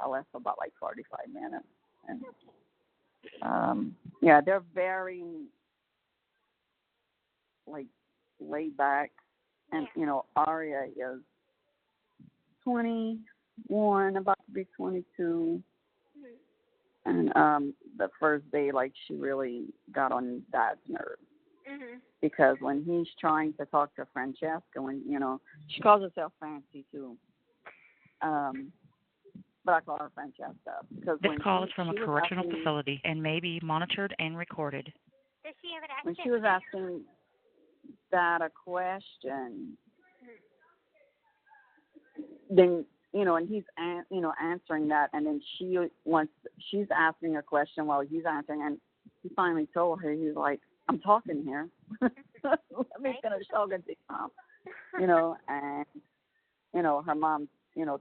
left for about like 45 minutes, and they're very like laid back, and Aria is 21, about to be 22. And the first day, like, she really got on Dad's nerves. Because when he's trying to talk to Francesca, she calls herself Fancy, too. But I call her Francesca. Because this call is from a correctional facility and may be monitored and recorded. Does she have an accent? When she was asking Dad a question, then... and he's, answering that, and then she's asking a question while he's answering, and he finally told her, he's like, I'm talking here. Let me finish talking to you, Mom. And, her mom,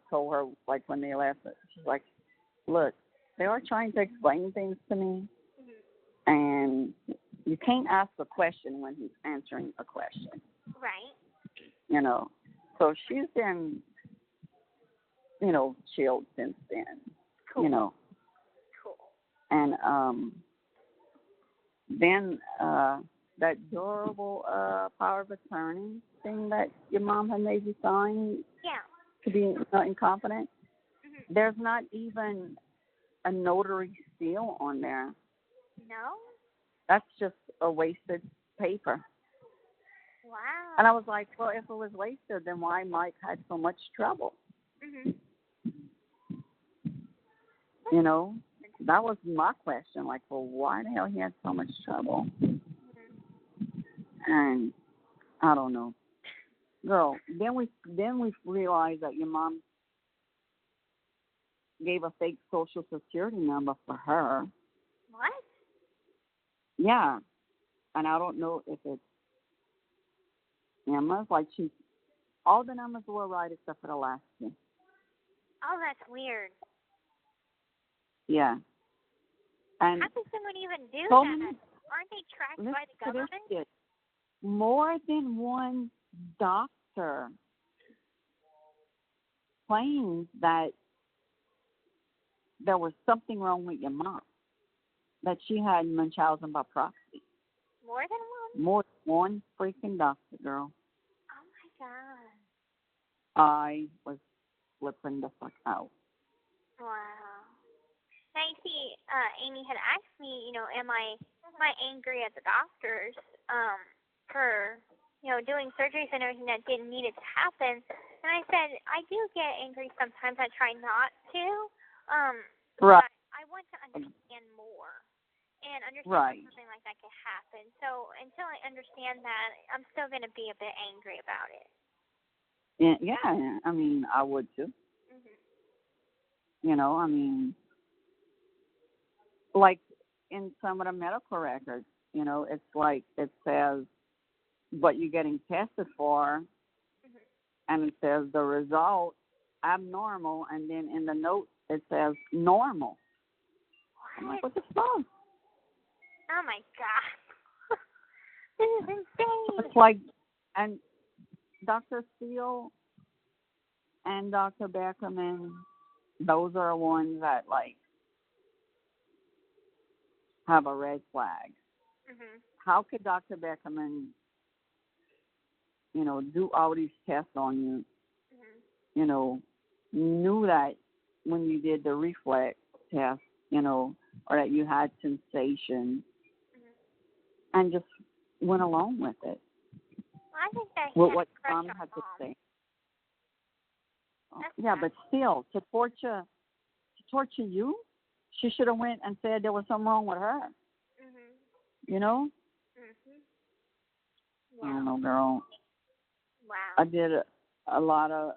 told her, like, when they left, she's like, look, they are trying to explain things to me, and you can't ask a question when he's answering a question. Right. So she's been... chilled since then. Cool. Cool. And then that durable power of attorney thing that your mom had made you sign to be incompetent, there's not even a notary seal on there. No? That's just a wasted paper. Wow. And I was like, well, if it was wasted, then why Mike had so much trouble? that was my question. Like, well, why the hell he had so much trouble? And I don't know, girl. Then we realized that your mom gave a fake social security number for her. What? Yeah, and I don't know if it's Emma's. Like all the numbers were right except for the last two. Oh, that's weird. Yeah. And how does someone even do so that? Many, aren't they tracked by the government? More than one doctor claims that there was something wrong with your mom, that she had Munchausen by proxy. More than one? More than one freaking doctor, girl. Oh, my God. I was flipping the fuck out. Wow. Now, you see, Amy had asked me, am I angry at the doctors for, doing surgeries and everything that didn't need it to happen. And I said, I do get angry sometimes. I try not to. Right. But I want to understand more and understand right. how something like that could happen. So until I understand that, I'm still going to be a bit angry about it. Yeah, I mean, I would too. Mm-hmm. I mean, like in some of the medical records, it's like it says what you're getting tested for, and it says the result abnormal, and then in the note it says normal. What? I'm like, what the fuck? Oh my God. This is insane. It's like, and Dr. Steele and Dr. Beckerman, those are the ones that like have a red flag. Mm-hmm. How could Dr. Beckerman, do all these tests on you, knew that when you did the reflex test, or that you had sensation, and just went along with it. Well, I think that with what Mom had to say. That's yeah, bad. but still, to torture you, she should have went and said there was something wrong with her. Mm-hmm. You know? Mm-hmm. I Yeah. don't know, girl. Wow. I did a lot of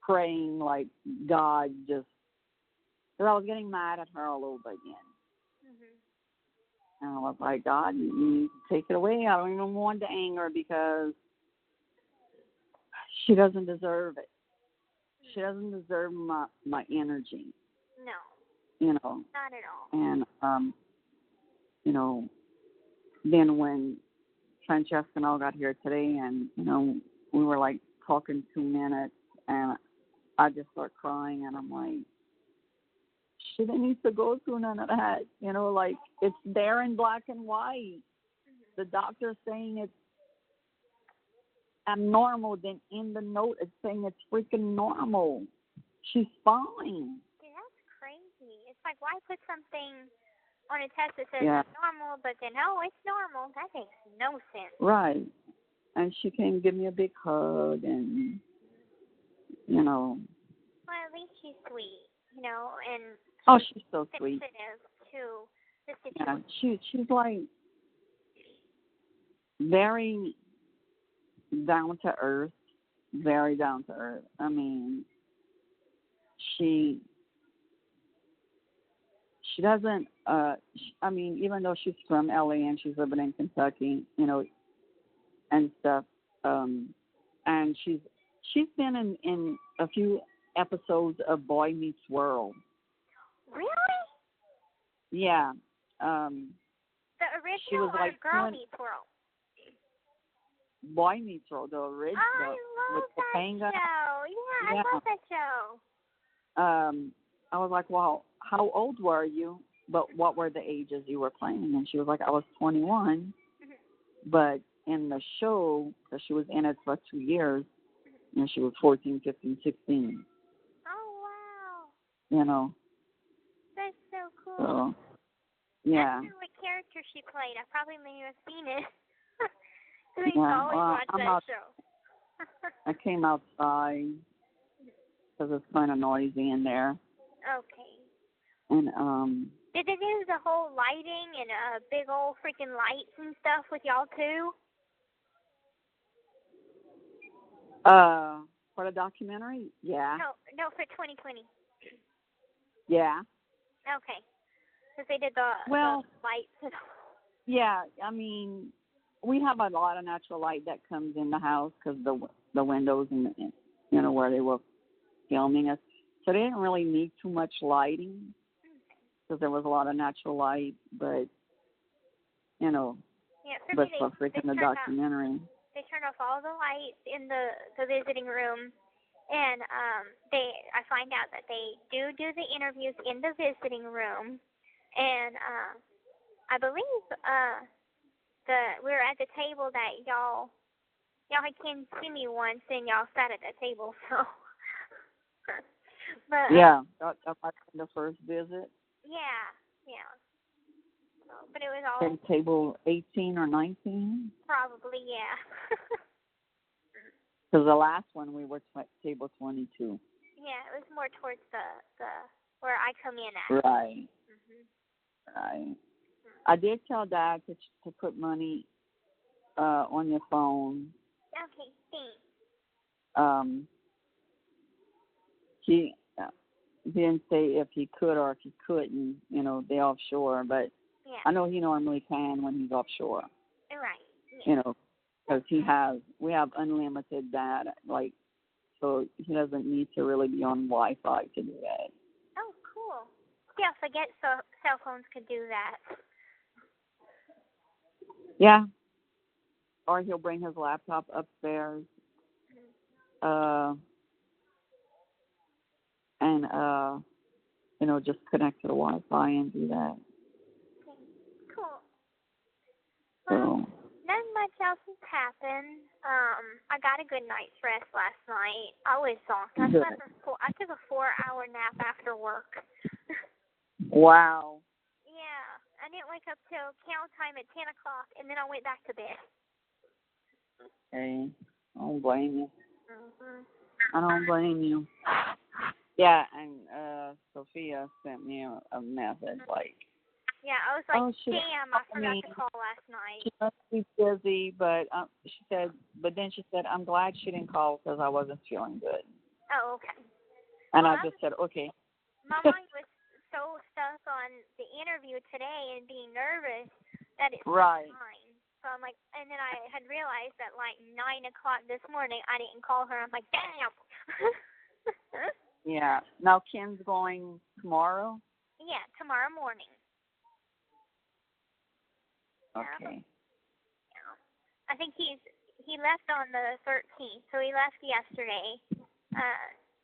praying, like God just, because I was getting mad at her all over again. Mm-hmm. And I was like, God, you need to take it away. I don't even want the anger because she doesn't deserve it. She doesn't deserve my energy. No. Not at all. And, then when Francesca and I got here today and, we were like talking 2 minutes and I just start crying and I'm like, she didn't need to go through none of that. Like it's there in black and white. The doctor's saying it's abnormal, then in the note it's saying it's freaking normal. She's fine. Yeah, that's crazy. It's like, why put something on a test that says Yeah. it's normal, but then, oh, it's normal? That makes no sense. Right. And she came give me a big hug and, Well, at least she's sweet, and oh, she's so sweet. sensitive to the situation. Yeah, she's like very down to earth, very down to earth. I mean, she doesn't. Even though she's from LA and she's living in Kentucky, and stuff. And she's been in a few episodes of Boy Meets World. Really? Yeah. The original or like Girl Meets World? Boy Meets World, the original. I love that show. Yeah, I love that show. I was like, well, how old were you? But what were the ages you were playing? And she was like, I was 21. But in the show, because she was in it for 2 years, and she was 14, 15, 16. Oh, wow. That's so cool. So, yeah. I don't know what character she played. I probably may have seen it. So we always watch that show. I came outside because it's kind of noisy in there. Okay. And did they do the whole lighting and big old freaking lights and stuff with y'all too? For the documentary, yeah. No, for 2020. Yeah. Okay. Because they did the lights and all. Yeah, I mean, we have a lot of natural light that comes in the house because the windows and where they were filming us, so they didn't really need too much lighting because there was a lot of natural light, but but for freaking the documentary. They turned off all the lights in the visiting room, and I find out that they do the interviews in the visiting room, and I believe we were at the table that y'all had came to see me once, and y'all sat at that table, so. But yeah, that was the first visit. Yeah. But it was all in table 18 or 19. Probably, yeah. Because the last one we were table 22. Yeah, it was more towards the where I come in at. Right. Right. I did tell Dad to put money on your phone. Okay, thanks. He didn't say if he could or if he couldn't, they offshore, but yeah. I know he normally can when he's offshore. Right. Yeah. Because we have unlimited data, so he doesn't need to really be on Wi-Fi to do that. Oh, cool. Yeah, forget cell phones could do that. Yeah. Or he'll bring his laptop upstairs. And just connect to the Wi-Fi and do that. Okay. Cool. So. Well, not much else has happened. I got a good night's rest last night. I was exhausted. I took a 4-hour nap after work. Wow. Yeah, I didn't wake up till count time at 10 o'clock, and then I went back to bed. Okay. I don't blame you. Mhm. I don't blame you. Yeah, and Sophia sent me a message Yeah, I was like, damn, I forgot to call last night. She must be busy, but then she said, I'm glad she didn't call because I wasn't feeling good. Oh, okay. And I just said, okay. My mind was so stuck on the interview today and being nervous that it's right. fine. So I'm like, and then I had realized that 9 o'clock this morning I didn't call her. I'm like, damn. Yeah. Now Ken's going tomorrow? Yeah, tomorrow morning. Okay. Yeah. I think he left on the 13th, so he left yesterday.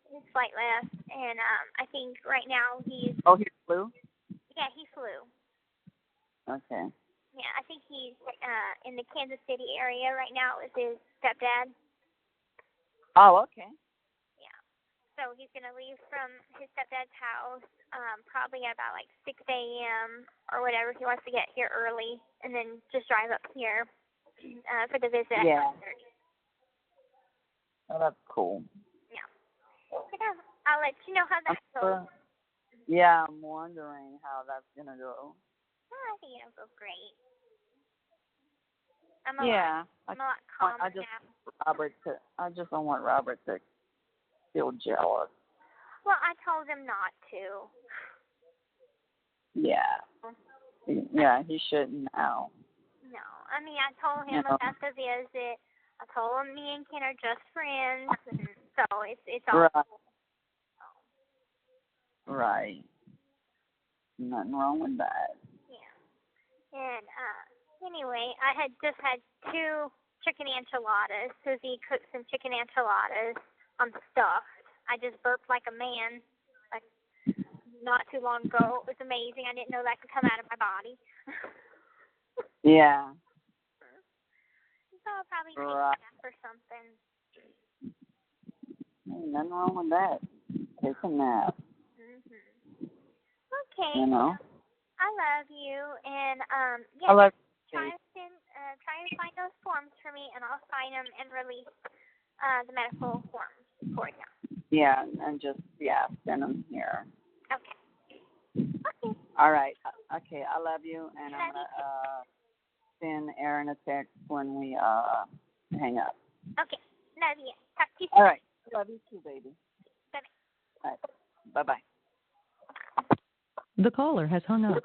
His flight left, and I think right now he's. Oh, he flew? Yeah, he flew. Okay. Yeah, I think he's in the Kansas City area right now with his stepdad. Oh, okay. Yeah. So he's going to leave from his stepdad's house probably at about 6 a.m. or whatever. He wants to get here early and then just drive up here for the visit at 9:30. Oh, that's cool. Yeah. I'll let you know how that goes. Yeah, I'm wondering how that's going to go. Oh, I think it'll go great. I'm a lot calmer now. I just don't want Robert to feel jealous. Well, I told him not to. Yeah. Yeah, he shouldn't now. No. I mean, I told him about the visit. I told him me and Ken are just friends, and so it's all cool. Right. Nothing wrong with that. Yeah. And anyway, I had just had 2 chicken enchiladas. Susie cooked some chicken enchiladas on stuffed. I just burped like a man not too long ago. It was amazing. I didn't know that could come out of my body. Yeah. So I'll probably take a nap or something. Nothing wrong with that. Take a nap. Okay. I love you, and I love you. try to find those forms for me, and I'll sign them and release the medical forms for you. Yeah, and just send them here. Okay. All right. Okay, I love you, and I'm going to send Aaron a text when we hang up. Okay. Love you. Talk to you soon. All right. Love you too, baby. Bye-bye. All right. Bye-bye. The caller has hung up.